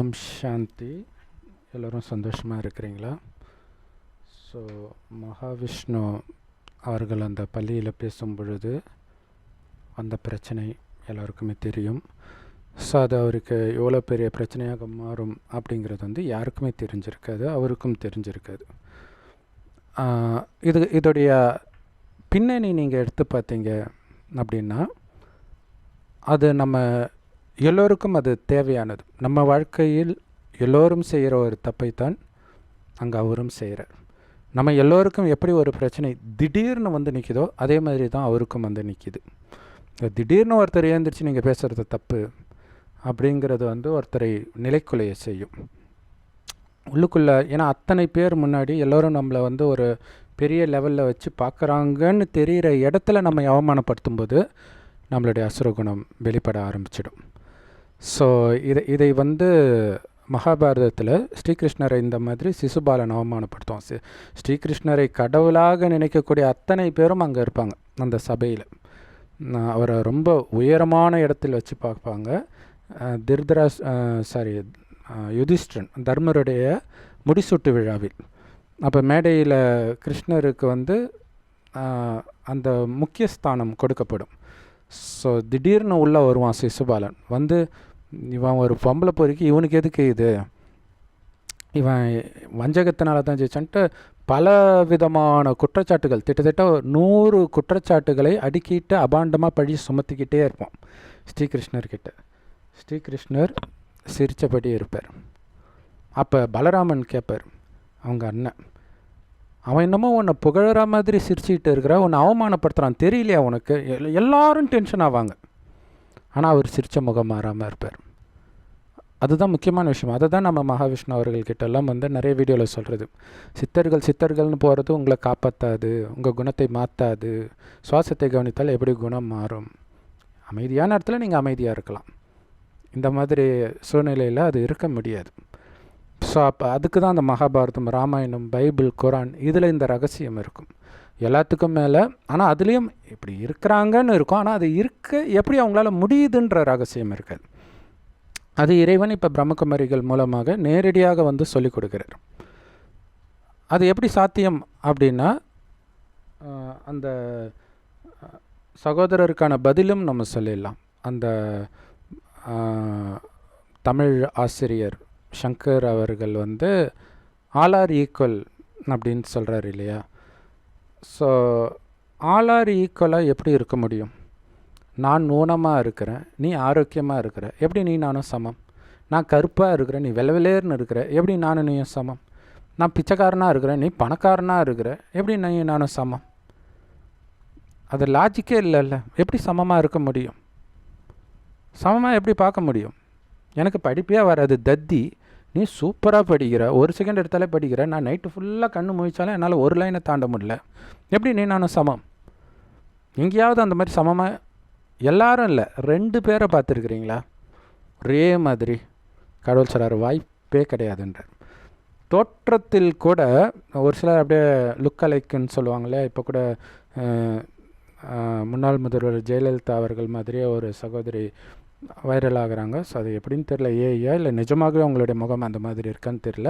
ஓம் சாந்தி. எல்லோரும் சந்தோஷமாக இருக்கிறீங்களா? ஸோ மகாவிஷ்ணு அவர்கள் அந்த பள்ளியில் பேசும் பொழுது அந்த பிரச்சனை எல்லாருக்குமே தெரியும். ஸோ அது அவருக்கு எவ்வளோ பெரிய பிரச்சனையாக மாறும் அப்படிங்கிறது யாருக்குமே தெரிஞ்சிருக்காது, அவருக்கும் தெரிஞ்சிருக்காது. இதோடைய பின்னணி நீங்கள் எடுத்து பார்த்தீங்க அப்படின்னா, அது நம்ம எல்லோருக்கும் அது தேவையானது. நம்ம வாழ்க்கையில் எல்லோரும் செய்கிற ஒரு தப்பைத்தான் அங்கே அவரும் செய்கிறார். நம்ம எல்லோருக்கும் எப்படி ஒரு பிரச்சனை திடீர்னு நிற்கிதோ அதே மாதிரி தான் அவருக்கும் நிற்கிது. திடீர்னு ஒருத்தர் ஏந்திரிச்சு நீங்கள் பேசுகிறது தப்பு அப்படிங்கிறது ஒருத்தரை நிலைக்குலைய செய்யும் உள்ளுக்குள்ளே. ஏன்னா அத்தனை பேர் முன்னாடி எல்லோரும் நம்மளை ஒரு பெரிய லெவலில் வச்சு பார்க்குறாங்கன்னு தெரிகிற இடத்துல நம்ம அவமானப்படுத்தும் போது நம்மளுடைய அசுரகுணம் வெளிப்பட ஆரம்பிச்சிடும். ஸோ இதை மகாபாரதத்தில் ஸ்ரீகிருஷ்ணரை இந்த மாதிரி சிசுபாலன் அவமானப்படுத்துவோம். ஸ்ரீகிருஷ்ணரை கடவுளாக நினைக்கக்கூடிய அத்தனை பேரும் அங்கே இருப்பாங்க அந்த சபையில். அவரை ரொம்ப உயரமான இடத்தில் வச்சு பார்ப்பாங்க. யுதிஷ்டிரன் தர்மருடைய முடிசூட்டு விழாவில் அப்போ மேடையில் கிருஷ்ணருக்கு அந்த முக்கிய ஸ்தானம் கொடுக்கப்படும். ஸோ திடீர்னு உள்ளே வருவான் சிசுபாலன். இவன் ஒரு பொம்பளை பொறுக்கி, இவனுக்கு எதுக்கு இது, இவன் வஞ்சகத்தினால தான் ஜெயிச்சான்ட்டு பல விதமான குற்றச்சாட்டுகள், கிட்டத்தட்ட 100 குற்றச்சாட்டுகளை அடுக்கிட்டு அபாண்டமாக பழி சுமத்திக்கிட்டே இருப்பான் ஸ்ரீகிருஷ்ணர்கிட்ட. ஸ்ரீகிருஷ்ணர் சிரித்தபடி இருப்பார். அப்போ பலராமன் கேட்பார், அவங்க அண்ணன், அவன் என்னமோ உன்னை புகழற மாதிரி சிரிச்சுக்கிட்டு இருக்கிற, உன்னை அவமானப்படுத்துகிறான் தெரியலையா உனக்கு? எல்லாரும் டென்ஷன் ஆவாங்க. ஆனால் அவர் சிரித்த முகம் மாறாமல் இருப்பார். அதுதான் முக்கியமான விஷயம். அதை தான் நம்ம மகாவிஷ்ணு அவர்கள்கிட்டெல்லாம் நிறைய வீடியோவில் சொல்கிறது. சித்தர்கள்னு போகிறது உங்களை காப்பாற்றாது, உங்கள் குணத்தை மாற்றாது. சுவாசத்தை கவனித்தால் எப்படி குணம் மாறும்? அமைதியான இடத்துல நீங்கள் அமைதியாக இருக்கலாம், இந்த மாதிரி சூழ்நிலையில் அது இருக்க முடியாது. ஸோ அப்போ அதுக்கு தான் அந்த மகாபாரதம், ராமாயணம், பைபிள், குரான், இதில் இந்த ரகசியம் இருக்கும் எல்லாத்துக்கும் மேலே. ஆனால் அதுலேயும் இப்படி இருக்கிறாங்கன்னு இருக்கும், ஆனால் அது எப்படி அவங்களால முடியுதுன்ற ரகசியம் இருக்காது. அது இறைவன் இப்போ பிரம்மகுமாரிகள் மூலமாக நேரடியாக சொல்லிக் கொடுக்குறார். அது எப்படி சாத்தியம் அப்படின்னா, அந்த சகோதரருக்கான பதிலும் நம்ம சொல்லிடலாம். அந்த தமிழ் ஆசிரியர் சங்கர் அவர்கள் ஆல் ஆர் ஈக்குவல் அப்படின்னு சொல்கிறார் இல்லையா? ஸோ ஆல் ஆர் ஈக்குவலாக எப்படி இருக்க முடியும்? நான் ஊனமாக இருக்கிறேன், நீ ஆரோக்கியமாக இருக்கிற, எப்படி நீ நானும் சமம்? நான் கருப்பாக இருக்கிறேன், நீ வெள்ளவெளேர்னு இருக்கிற, எப்படி நானும் நீயும் சமம்? நான் பிச்சைக்காரனாக இருக்கிறேன், நீ பணக்காரனாக இருக்கிற, எப்படி நீ நானும் சமம்? அது லாஜிக்கே இல்லைல்ல. எப்படி சமமாக இருக்க முடியும்? சமமாக எப்படி பார்க்க முடியும்? எனக்கு படிப்பே வராது தத்தி, நீ சூப்பராக படிக்கிற, ஒரு செகண்ட் எடுத்தாலே படிக்கிற, நான் நைட்டு ஃபுல்லாக கண்ணு முழிச்சாலும் என்னால் ஒரு லைனை தாண்ட முடியல, எப்படி நீ நானும் சமம்? எங்கேயாவது அந்த மாதிரி சமமாக எல்லாரும் இல்லை, 2 பேரை பார்த்துருக்குறீங்களா ஒரே மாதிரி? கடவுள் சொல்கிறார், வாய்ப்பே கிடையாதுன்றார். தோற்றத்தில் கூட ஒரு சிலர் அப்படியே லுக் அலைக்குன்னு சொல்லுவாங்களே. இப்போ கூட முன்னாள் முதல்வர் ஜெயலலிதா அவர்கள் மாதிரியே ஒரு சகோதரி வைரல் ஆகுறாங்க. ஸோ அது எப்படின்னு தெரில, ஏஐயா இல்லை நிஜமாகவே அவங்களுடைய முகம் அந்த மாதிரி இருக்கான்னு தெரில.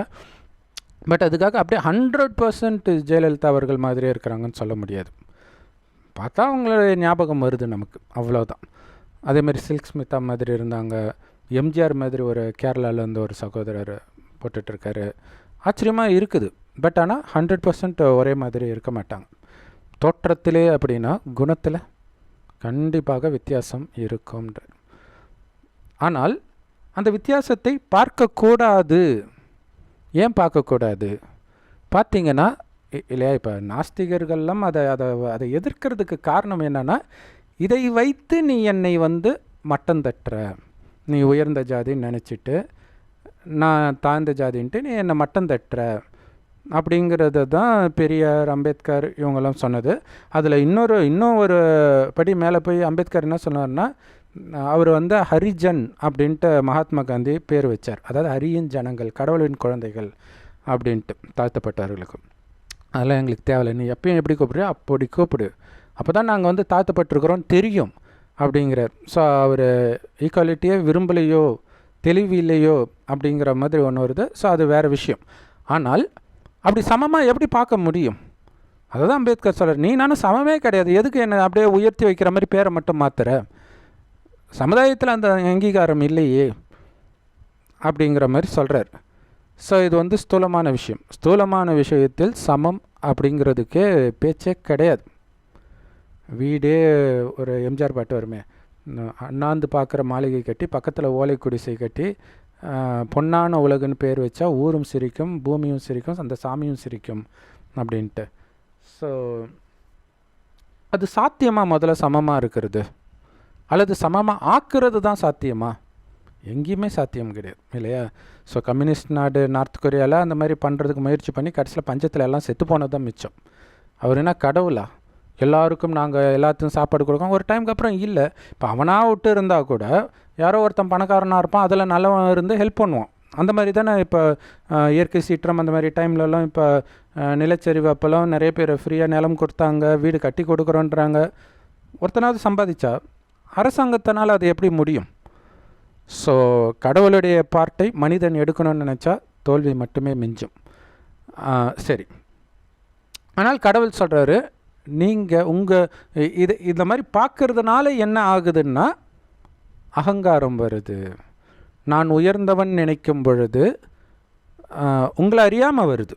பட் அதுக்காக அப்படியே 100% ஜெயலலிதா அவர்கள் மாதிரியே இருக்கிறாங்கன்னு சொல்ல முடியாது. பார்த்தா அவங்களுடைய ஞாபகம் வருது நமக்கு, அவ்வளோதான். அதேமாதிரி சில்க் ஸ்மிதா மாதிரி இருந்தாங்க. எம்ஜிஆர் மாதிரி ஒரு கேரளாவில் ஒரு சகோதரர் போட்டுட்ருக்காரு. ஆச்சரியமாக இருக்குது. பட் ஆனால் 100% ஒரே மாதிரி இருக்க மாட்டாங்க. தோற்றத்திலே அப்படின்னா குணத்தில் கண்டிப்பாக வித்தியாசம் இருக்கும்ன்ற. ஆனால் அந்த வித்தியாசத்தை பார்க்கக்கூடாது. ஏன் பார்க்கக்கூடாது? பார்த்தீங்கன்னா இல்லையா, இப்போ நாஸ்திகர்கள்லாம் அதை எதிர்க்கிறதுக்கு காரணம் என்னென்னா, இதை வைத்து நீ என்னை மட்டம் தட்டுற, நீ உயர்ந்த ஜாதின்னு நினச்சிட்டு நான் தாழ்ந்த ஜாதின்ட்டு நீ என்னை மட்டம் தட்டுற அப்படிங்கிறது தான் பெரியார், அம்பேத்கர் இவங்கெல்லாம் சொன்னது. அதில் இன்னும் ஒரு படி மேலே போய் அம்பேத்கர் என்ன சொன்னார்னா, அவர் ஹரிஜன் அப்படின்ட்டு மகாத்மா காந்தி பேர் வச்சார். அதாவது ஹரியின் ஜனங்கள், கடவுளின் குழந்தைகள் அப்படின்ட்டு தாழ்த்தப்பட்டவர்களுக்கு. அதெல்லாம் எங்களுக்கு தேவையில்லை, நீ எப்பயும் எப்படி கூப்பிடுறியோ அப்படி கூப்பிடு, அப்போ தான் நாங்கள் தாழ்த்தப்பட்டிருக்கிறோம் தெரியும் அப்படிங்கிறார். ஸோ அவர் ஈக்குவாலிட்டியே விரும்பலையோ தெளிவு இல்லையோ அப்படிங்கிற மாதிரி ஒன்று வருது. ஸோ அது வேறு விஷயம். ஆனால் அப்படி சமமாக எப்படி பார்க்க முடியும்? அதை தான் அம்பேத்கர் சொல்கிறார், நீ நானும் சமமே கிடையாது, எதுக்கு என்னை அப்படியே உயர்த்தி வைக்கிற மாதிரி பேரை மட்டும் மாற்றுற, சமுதாயத்தில் அந்த அங்கீகாரம் இல்லையே அப்படிங்கிற மாதிரி சொல்கிறார். ஸோ இது வந்து ஸ்தூலமான விஷயம். ஸ்தூலமான விஷயத்தில் சமம் அப்படிங்கிறதுக்கே பேச்சே கிடையாது. வீடே ஒரு எம்ஜிஆர் பாட்டு வருமே, அண்ணாந்து பார்க்குற மாளிகை கட்டி பக்கத்தில் ஓலை குடிசை கட்டி பொன்னான உலகுன்னு பேர் வச்சா ஊரும் சிரிக்கும், பூமியும் சிரிக்கும், அந்த சாமியும் சிரிக்கும் அப்படின்ட்டு. ஸோ அது சாத்தியமாக முதல்ல சமமாக இருக்கிறது, அல்லது சமமாக ஆக்குறது தான் சாத்தியமா? எங்கேயுமே சாத்தியம் கிடையாது இல்லையா? ஸோ கம்யூனிஸ்ட் நாடு நார்த் கொரியாவில் அந்த மாதிரி பண்ணுறதுக்கு முயற்சி பண்ணி கடைசியில் பஞ்சத்தில் எல்லாம் செத்து போனது தான் மிச்சம். அவர் என்ன கடவுளா? எல்லாருக்கும் நாங்கள் எல்லாத்துக்கும் சாப்பாடு கொடுக்கோம். ஒரு டைமுக்கு அப்புறம் இல்லை. இப்போ அவனாக விட்டு இருந்தால் கூட யாரோ ஒருத்தன் பணக்காரனாக இருப்பான், அதில் நல்லவன் இருந்து ஹெல்ப் பண்ணுவான். அந்த மாதிரி தானே இப்போ இயற்கை சீற்றம் அந்த மாதிரி டைம்லலாம் இப்போ நிலச்சரிவு அப்போல்லாம் நிறைய பேர் ஃப்ரீயாக நிலம் கொடுத்தாங்க, வீடு கட்டி கொடுக்குறோன்றாங்க. ஒருத்தனாவது சம்பாதிச்சா அரசாங்கத்தினால் அது எப்படி முடியும்? ஸோ கடவுளுடைய பார்ட்டை மனிதன் எடுக்கணும்னு நினச்சா தோல்வி மட்டுமே மிஞ்சும். சரி, ஆனால் கடவுள் சொல்கிறாரு, நீங்கள் இந்த மாதிரி பார்க்கறதுனால என்ன ஆகுதுன்னா அகங்காரம் வருது. நான் உயர்ந்தவன் நினைக்கும் பொழுது உங்களை அறியாமல் வருது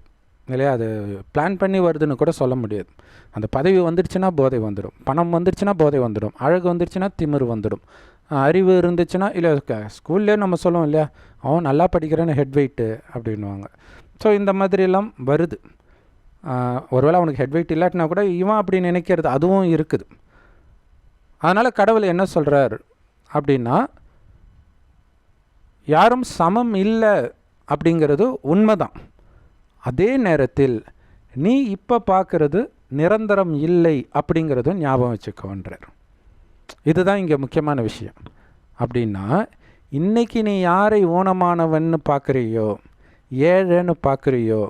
இல்லையா? அது பிளான் பண்ணி வருதுன்னு கூட சொல்ல முடியாது. அந்த பதவி வந்துடுச்சுன்னா போதை வந்துடும், பணம் வந்துடுச்சுன்னா போதை வந்துடும், அழகு வந்துடுச்சுன்னா திமிர் வந்துடும், அறிவு இருந்துச்சுன்னா இல்லை ஸ்கூல்லே நம்ம சொல்லுவோம் இல்லையா, அவன் நல்லா படிக்கிறேன்னு ஹெட் வெயிட்டு அப்படின்வாங்க. ஸோ இந்த மாதிரிலாம் வருது. ஒருவேளை அவனுக்கு ஹெட் வெயிட் இல்லாட்டினா கூட இவன் அப்படி நினைக்கிறது அதுவும் இருக்குது. அதனால் கடவுள் என்ன சொல்கிறார் அப்படின்னா, யாரும் சமம் இல்லை அப்படிங்கிறது உண்மைதான். அதே நேரத்தில் நீ இப்போ பார்க்குறது நிரந்தரம் இல்லை அப்படிங்கிறதும் ஞாபகம் வச்சுக்கோன்றார். இதுதான் இங்கே முக்கியமான விஷயம். அப்படின்னா இன்றைக்கி நீ யாரை ஊனமானவன்னு பார்க்குறியோ, ஏழைன்னு பார்க்குறியோ,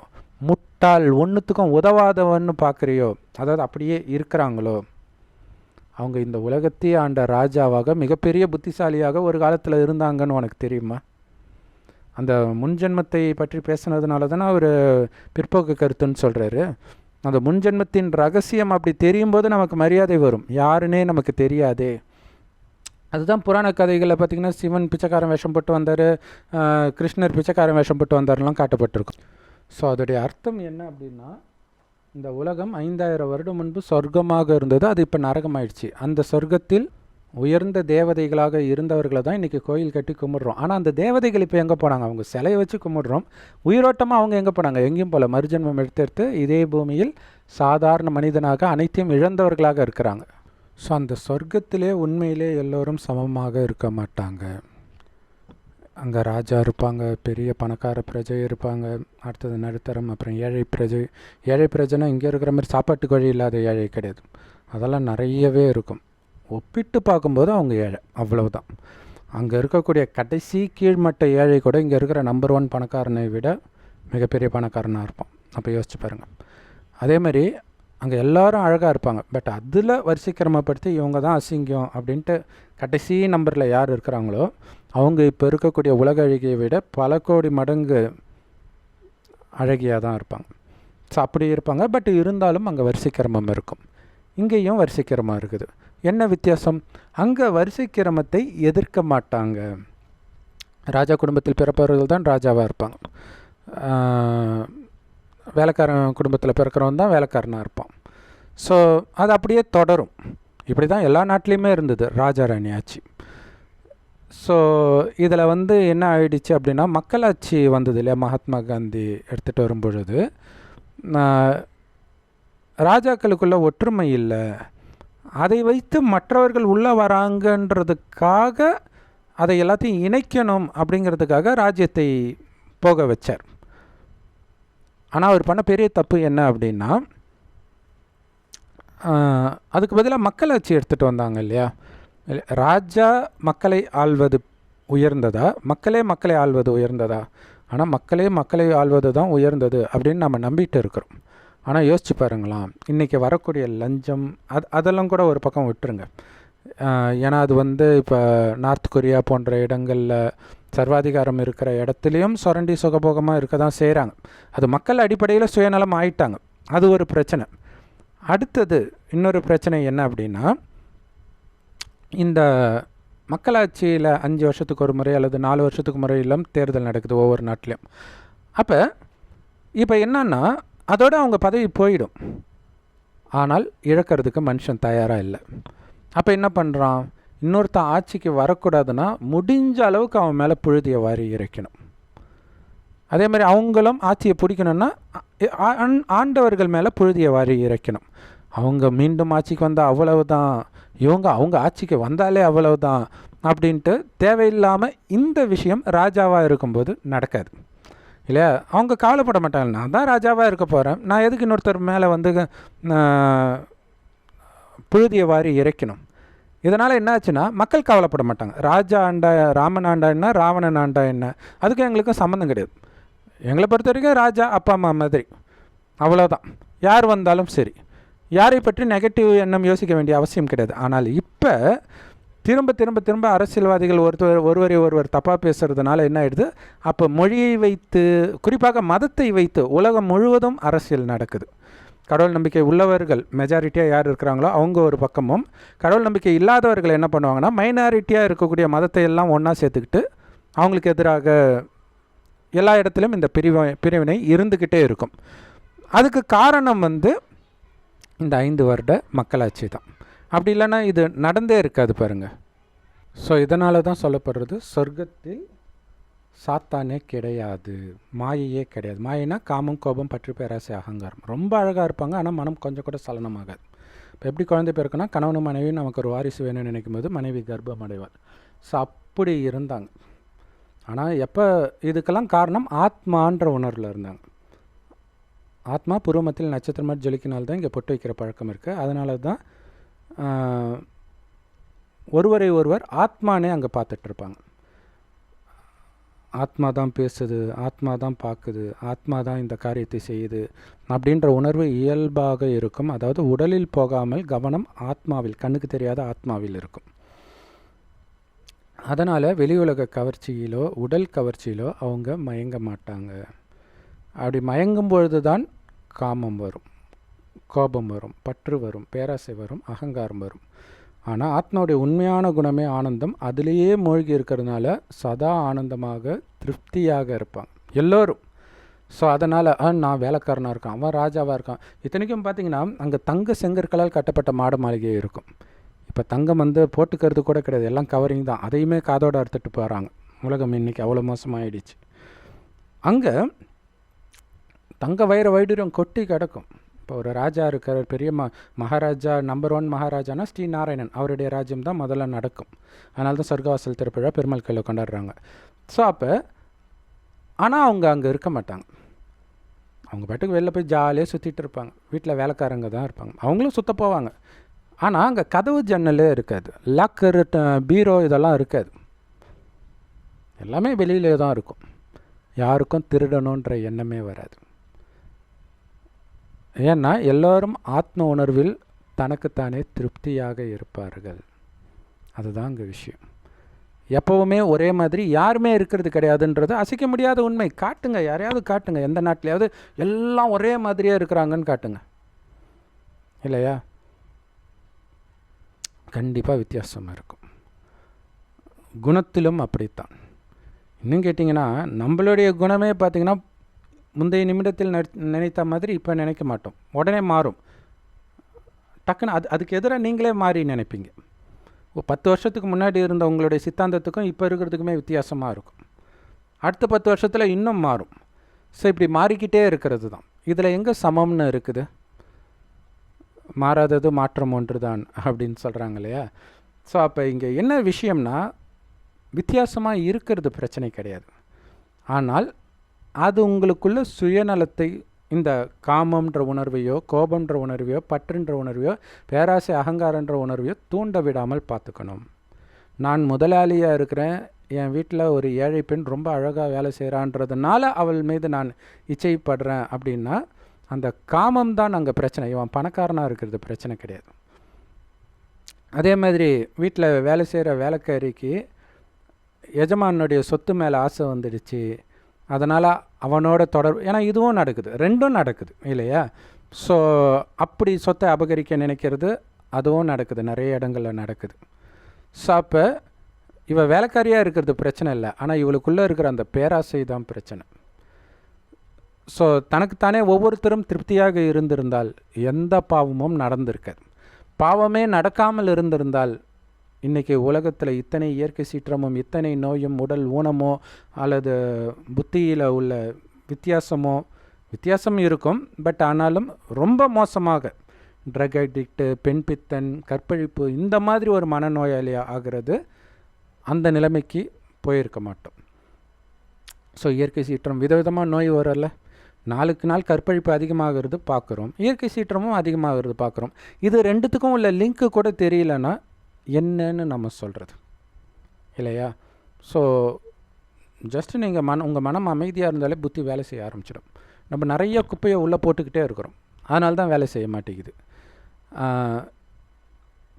முட்டாள் ஒன்றுத்துக்கும் உதவாதவன்னு பார்க்குறியோ, அதாவது அப்படியே இருக்கிறாங்களோ, அவங்க இந்த உலகத்தையே ஆண்ட ராஜாவாக மிகப்பெரிய புத்திசாலியாக ஒரு காலத்தில் இருந்தாங்கன்னு உனக்கு தெரியுமா? அந்த முன்ஜென்மத்தை பற்றி பேசுனதுனால தானே அவர் பிற்போக்கு கருத்துன்னு சொல்கிறாரு. அந்த முன்ஜென்மத்தின் ரகசியம் அப்படி தெரியும் போது நமக்கு மரியாதை வரும். யாருன்னே நமக்கு தெரியாதே. அதுதான் புராண கதைகளில் பார்த்திங்கன்னா சிவன் பிச்சைக்காரன் வேஷம் போட்டு வந்தார், கிருஷ்ணர் பிச்சைக்காரன் வேஷம் போட்டு வந்தார்லாம் காட்டப்பட்டிருக்கும். ஸோ அதோடைய அர்த்தம் என்ன அப்படின்னா, இந்த உலகம் 5000 வருடம் முன்பு சொர்க்கமாக இருந்தது, அது இப்போ நரகமாயிடுச்சு. அந்த சொர்க்கத்தில் உயர்ந்த தேவதைகளாக இருந்தவர்களை தான் இன்றைக்கி கோயில் கட்டி கும்பிட்றோம். ஆனால் அந்த தேவதைகள் இப்போ எங்கே போனாங்க? அவங்க சிலையை வச்சு கும்பிட்றோம். உயிரோட்டமாக அவங்க எங்கே போனாங்க? எங்கேயும் போல. மறுஜன்மம் எடுத்து இதே பூமியில் சாதாரண மனிதனாக அனைத்தையும் இழந்தவர்களாக இருக்கிறாங்க. ஸோ அந்த சொர்க்கத்திலே உண்மையிலே எல்லோரும் சமமாக இருக்க மாட்டாங்க. அங்கே ராஜா இருப்பாங்க, பெரிய பணக்கார பிரஜை இருப்பாங்க, அடுத்தது நடுத்தரம், அப்புறம் ஏழை பிரஜை. ஏழை பிரஜைனா இங்கே இருக்கிற மாதிரி சாப்பாட்டுக்கு வழி இல்லாத ஏழை கிடையாது, அதெல்லாம் நிறையவே இருக்கும். ஒப்பிட்டு பார்க்கும்போது அவங்க ஏழை, அவ்வளவுதான். அங்கே இருக்கக்கூடிய கடைசி கீழ்மட்ட ஏழை கூட இங்கே இருக்கிற நம்பர் 1 பணக்காரனை விட மிகப்பெரிய பணக்காரனாக இருப்பான். அப்போ யோசிச்சு பாருங்கள். அதே மாதிரி அங்கே எல்லோரும் அழகாக இருப்பாங்க, பட் அதில் வரிசைக்கிரமப்படுத்தி இவங்க தான் அசிங்கம் அப்படின்ட்டு கடைசி நம்பரில் யார் இருக்கிறாங்களோ அவங்க இப்போ இருக்கக்கூடிய உலக அழகியை விட பல கோடி மடங்கு அழகியாக தான் இருப்பாங்க. ஸோ அப்படி இருப்பாங்க. பட் இருந்தாலும் அங்கே வரிசைக்கிரமம் இருக்கும், இங்கேயும் வரிசைக்கிரமம் இருக்குது. என்ன வித்தியாசம்? அங்கே வரிசைக்கிரமத்தை எதிர்க்க மாட்டாங்க. ராஜா குடும்பத்தில் பிறப்பவர்கள் தான் ராஜாவாக இருப்பாங்க, வேலைக்காரன் குடும்பத்தில் பிறக்கிறவன் தான் வேலைக்காரனாக இருப்பான். ஸோ அது அப்படியே தொடரும். இப்படி தான் எல்லா நாட்டிலையுமே இருந்தது ராஜா ராணி ஆட்சி. ஸோ இதில் என்ன ஆயிடுச்சு அப்படின்னா, மக்களாட்சி வந்தது இல்லையா, மகாத்மா காந்தி எடுத்துகிட்டு வரும்பொழுது ராஜாக்களுக்குள்ள ஒற்றுமை இல்லை. அதை வைத்து மற்றவர்கள் உள்ளே வராங்கன்றதுக்காக அதை எல்லாத்தையும் இணைக்கணும் அப்படிங்கிறதுக்காக ராஜ்யத்தை போக வச்சார். ஆனால் அவர் பண்ண பெரிய தப்பு என்ன அப்படின்னா, அதுக்கு பதிலாக மக்களாட்சி எடுத்துகிட்டு வந்தாங்க இல்லையா. ராஜா மக்களை ஆள்வது உயர்ந்ததா, மக்களே மக்களை ஆள்வது உயர்ந்ததா? ஆனால் மக்களே மக்களை ஆள்வது தான் உயர்ந்தது அப்படின்னு நம்ம நம்பிட்டு இருக்கிறோம். ஆனால் யோசிச்சு பாருங்களாம், இன்றைக்கி வரக்கூடிய லஞ்சம் அதெல்லாம் கூட ஒரு பக்கம் விட்டுருங்க. ஏன்னா அது இப்போ நார்த் கொரியா போன்ற இடங்களில் சர்வாதிகாரம் இருக்கிற இடத்துலையும் சுரண்டி சுகபோகமாக இருக்க தான் செய்கிறாங்க. அது மக்கள் அடிப்படையில் சுயநலம் ஆயிட்டாங்க. அது ஒரு பிரச்சனை. அடுத்தது இன்னொரு பிரச்சனை என்ன அப்படின்னா, இந்த மக்களாட்சியில் 5 வருஷத்துக்கு ஒரு முறை அல்லது 4 வருஷத்துக்கு முறையிலும் தேர்தல் நடக்குது ஒவ்வொரு நாட்டிலையும். அப்போ இப்போ என்னன்னா, அதோட அவங்க பதவி போயிடும். ஆனால் இழக்கிறதுக்கு மனுஷன் தயாராக இல்லை. அப்போ என்ன பண்ணுறான், இன்னொருத்தன் ஆட்சிக்கு வரக்கூடாதுன்னா முடிஞ்ச அளவுக்கு அவன் மேலே புழுதியை வாரி இறைக்கணும். அதே மாதிரி அவங்களும் ஆட்சியை பிடிக்கணும்னா ஆண்டவர்கள் மேலே புழுதியை வாரி இறைக்கணும். அவங்க மீண்டும் ஆட்சிக்கு வந்தால் அவ்வளவுதான், அவங்க ஆட்சிக்கு வந்தாலே அவ்வளவுதான் அப்படின்ட்டு தேவையில்லாமல் இந்த விஷயம் ராஜாவாக இருக்கும்போது நடக்காது இல்லையா? அவங்க கவலைப்பட மாட்டாங்க, நான் தான் ராஜாவாக இருக்க போகிறேன், நான் எதுக்கு இன்னொருத்தர் மேலே வந்து புழுதியை வாரி இறைக்கணும். இதனால் என்ன ஆச்சுன்னா, மக்கள் கவலைப்பட மாட்டாங்க. ராஜா ஆண்டா ராமன் ஆண்டா என்ன, ராவணன் ஆண்டா என்ன, அதுக்கு எங்களுக்கும் சம்மந்தம் கிடையாது. எங்களை பொறுத்த வரைக்கும் ராஜா அப்பா அம்மா மாதிரி, அவ்வளோதான். யார் வந்தாலும் சரி, யாரை பற்றி நெகட்டிவ் எண்ணம் யோசிக்க வேண்டிய அவசியம் கிடையாது. ஆனால் இப்போ திரும்ப திரும்ப திரும்ப அரசியல்வாதிகள் ஒருவரை ஒருவர் தப்பாக பேசுகிறதுனால என்ன ஆகிடுது, அப்போ மொழியை வைத்து, குறிப்பாக மதத்தை வைத்து உலகம் முழுவதும் அரசியல் நடக்குது. கடவுள் நம்பிக்கை உள்ளவர்கள் மெஜாரிட்டியாக யார் இருக்கிறாங்களோ அவங்க ஒரு பக்கமும், கடவுள் நம்பிக்கை இல்லாதவர்கள் என்ன பண்ணுவாங்கன்னா, மைனாரிட்டியாக இருக்கக்கூடிய மதத்தை எல்லாம் ஒன்றா சேர்த்துக்கிட்டு அவங்களுக்கு எதிராக எல்லா இடத்துலையும் இந்த பிரிவினை இருந்துக்கிட்டே இருக்கும். அதுக்கு காரணம் வந்து இந்த 5 வருட மக்களாட்சி தான். அப்படி இல்லைன்னா இது நடந்தே இருக்காது பாருங்கள். ஸோ இதனால தான் சொல்லப்படுறது, சொர்க்கத்தில் சாத்தானே கிடையாது, மாயையே கிடையாது. மாயினா காமம், கோபம், பற்று, பேராசை, அகங்காரம். ரொம்ப அழகாக இருப்பாங்க, ஆனால் மனம் கொஞ்சம் கூட சலனமாகாது. இப்போ எப்படி குழந்தை பிறக்குன்னா, கணவனும் மனைவியும் நமக்கு ஒரு வாரிசு வேணும்னு நினைக்கும் போது மனைவி கர்ப்பம் அடைவாள். ஸோ அப்படி இருந்தாங்க. ஆனால் எப்போ இதுக்கெல்லாம் காரணம் ஆத்மான்ற உணர்வில் இருந்தாங்க. ஆத்மா புருவமத்தில் நட்சத்திரம் மாதிரி ஜொலிக்கினால்தான் இங்கே பொட்டு வைக்கிற பழக்கம் இருக்குது. அதனால தான் ஒருவரை ஒருவர் ஆத்மானே அங்கே பார்த்துட்ருப்பாங்க. ஆத்மா தான் பேசுது, ஆத்மா தான் பார்க்குது, ஆத்மா தான் இந்த காரியத்தை செய்யுது அப்படின்ற உணர்வு இயல்பாக இருக்கும். அதாவது உடலில் போகாமல் கவனம் ஆத்மாவில், கண்ணுக்கு தெரியாத ஆத்மாவில் இருக்கும். அதனால் வெளி உலக கவர்ச்சியிலோ உடல் கவர்ச்சியிலோ அவங்க மயங்க மாட்டாங்க. அப்படி மயங்கும் பொழுது தான் காமம் வரும், கோபம் வரும், பற்று வரும், பேராசை வரும், அகங்காரம் வரும். ஆனால் ஆத்மாவுடைய உண்மையான குணமே ஆனந்தம். அதிலேயே மூழ்கி இருக்கிறதுனால சதா ஆனந்தமாக திருப்தியாக இருப்பாங்க எல்லோரும். ஸோ அதனால் நான் வேலைக்காரனாக இருக்கான், அவன் ராஜாவாக இருக்கான். இத்தனைக்கும் பார்த்திங்கன்னா அங்கே தங்க செங்கற்களால் கட்டப்பட்ட மாட மாளிகை இருக்கும். இப்போ தங்கம் வந்து போட்டுக்கிறது கூட கிடையாது, எல்லாம் கவரிங் தான். அதையுமே காதோடு அறுத்துட்டு போகிறாங்க. உலகம் இன்றைக்கி அவ்வளோ மோசமாகிடுச்சு. அங்கே தங்க வைடூரியம் கொட்டி கிடக்கும். இப்போ ஒரு ராஜா இருக்கிற பெரிய மகாராஜா, நம்பர் 1 மகாராஜானா ஸ்ரீ நாராயணன், அவருடைய ராஜ்யம் தான் முதல்ல நடக்கும். அதனால தான் சொர்க்கவாசல் திருப்பழா பெருமாள் கோயிலில் கொண்டாடுறாங்க. ஸோ அப்போ ஆனால் அவங்க அங்கே இருக்க மாட்டாங்க. அவங்க பாட்டுக்கு வெளில போய் ஜாலியாக சுற்றிட்டு இருப்பாங்க. வீட்டில் வேலைக்காரங்க தான் இருப்பாங்க, அவங்களும் சுற்ற போவாங்க. ஆனால் அங்கே கதவு ஜன்னலே இருக்காது, லாக்கர், பீரோ இதெல்லாம் இருக்காது. எல்லாமே வெளியிலே தான் இருக்கும். யாருக்கும் திருடணுன்ற எண்ணமே வராது. ஏன்னா எல்லோரும் ஆத்ம உணர்வில் தனக்குத்தானே திருப்தியாக இருப்பார்கள். அதுதான் இங்கே விஷயம். எப்போவுமே ஒரே மாதிரி யாருமே இருக்கிறது கிடையாதுன்றது அசைக்க முடியாத உண்மை. காட்டுங்க, யாரையாவது காட்டுங்க, எந்த நாட்டிலையாவது எல்லாம் ஒரே மாதிரியே இருக்கிறாங்கன்னு காட்டுங்க, இல்லையா? கண்டிப்பாக வித்தியாசமாக இருக்கும். குணத்திலும் அப்படித்தான். இன்னும் கேட்டிங்கன்னா, நம்மளுடைய குணமே பார்த்திங்கன்னா முந்தைய நிமிடத்தில் நினைத்த மாதிரி இப்போ நினைக்க மாட்டோம், உடனே மாறும் டக்குன்னு. அதுக்கு எதிராக நீங்களே மாறி நினைப்பீங்க. 10 வருஷத்துக்கு முன்னாடி இருந்த உங்களுடைய சித்தாந்தத்துக்கும் இப்போ இருக்கிறதுக்குமே வித்தியாசமாக இருக்கும். அடுத்த 10 வருஷத்தில் இன்னும் மாறும். ஸோ இப்படி மாறிக்கிட்டே இருக்கிறது தான். இதில் எங்கே சமம்னு இருக்குது? மாறாதது மாற்றம் ஒன்று தான் அப்படின்னு சொல்கிறாங்க இல்லையா? ஸோ அப்போ இங்கே என்ன விஷயம்னா, வித்தியாசமாக இருக்கிறது பிரச்சனை கிடையாது. ஆனால் அது உங்களுக்குள்ள சுயநலத்தை, இந்த காமன்ற உணர்வையோ, கோபன்ற உணர்வையோ, பற்றுன்ற உணர்வையோ, பேராசை அகங்காரன்ற உணர்வையோ தூண்ட விடாமல் பார்த்துக்கணும். நான் முதலாளியாக இருக்கிறேன், என் வீட்டில் ஒரு ஏழை பெண் ரொம்ப அழகாக வேலை செய்கிறான்றதுனால அவள் மீது நான் இச்சைப்படுறேன் அப்படின்னா அந்த காமம் தான் அங்கே பிரச்சனை. இவன் பணக்காரனாக இருக்கிறது பிரச்சனை கிடையாது. அதே மாதிரி வீட்டில் வேலை செய்கிற வேலைக்காரிக்கு எஜமானுடைய சொத்து மேலே ஆசை வந்துடுச்சு, அதனால் அவனோட தொடர்பு, ஏன்னா இதுவும் நடக்குது, ரெண்டும் நடக்குது இல்லையா? ஸோ அப்படி சொத்தை அபகரிக்க நினைக்கிறது அதுவும் நடக்குது, நிறைய இடங்களில் நடக்குது. ஸோ அப்போ இவ வேலைக்காரியாக இருக்கிறது பிரச்சனை இல்லை, ஆனால் இவளுக்குள்ளே இருக்கிற அந்த பேராசை தான் பிரச்சனை. ஸோ தனக்குத்தானே ஒவ்வொருத்தரும் திருப்தியாக இருந்திருந்தால் எந்த பாவமும் நடந்திருக்காது. பாவமே நடக்காமல் இருந்திருந்தால் இன்றைக்கி உலகத்தில் இத்தனை இயற்கை சீற்றமும், இத்தனை நோயும், உடல் ஊனமோ அல்லது புத்தியில் உள்ள வித்தியாசம் இருக்கும். பட் ஆனாலும் ரொம்ப மோசமாக ட்ரக் அடிக்ட்டு, பெண் பித்தன், கற்பழிப்பு, இந்த மாதிரி ஒரு மனநோயாளி ஆகிறது, அந்த நிலைமைக்கு போயிருக்க மாட்டோம். ஸோ இயற்கை சீற்றம் விதவிதமாக நோய் வரல, நாளுக்கு நாள் கற்பழிப்பு அதிகமாகிறது பார்க்குறோம், இயற்கை சீற்றமும் அதிகமாகிறது பார்க்குறோம். இது ரெண்டுத்துக்கும் உள்ள லிங்க்கு கூட தெரியலன்னா என்னன்னு நம்ம சொல்கிறது இல்லையா? ஸோ ஜஸ்ட்டு நீங்கள் உங்கள் மனம் அமைதியாக இருந்தாலே புத்தி வேலை செய்ய ஆரம்பிச்சிடும். நம்ம நிறைய குப்பையை உள்ளே போட்டுக்கிட்டே இருக்கிறோம், அதனால தான் வேலை செய்ய மாட்டேங்குது.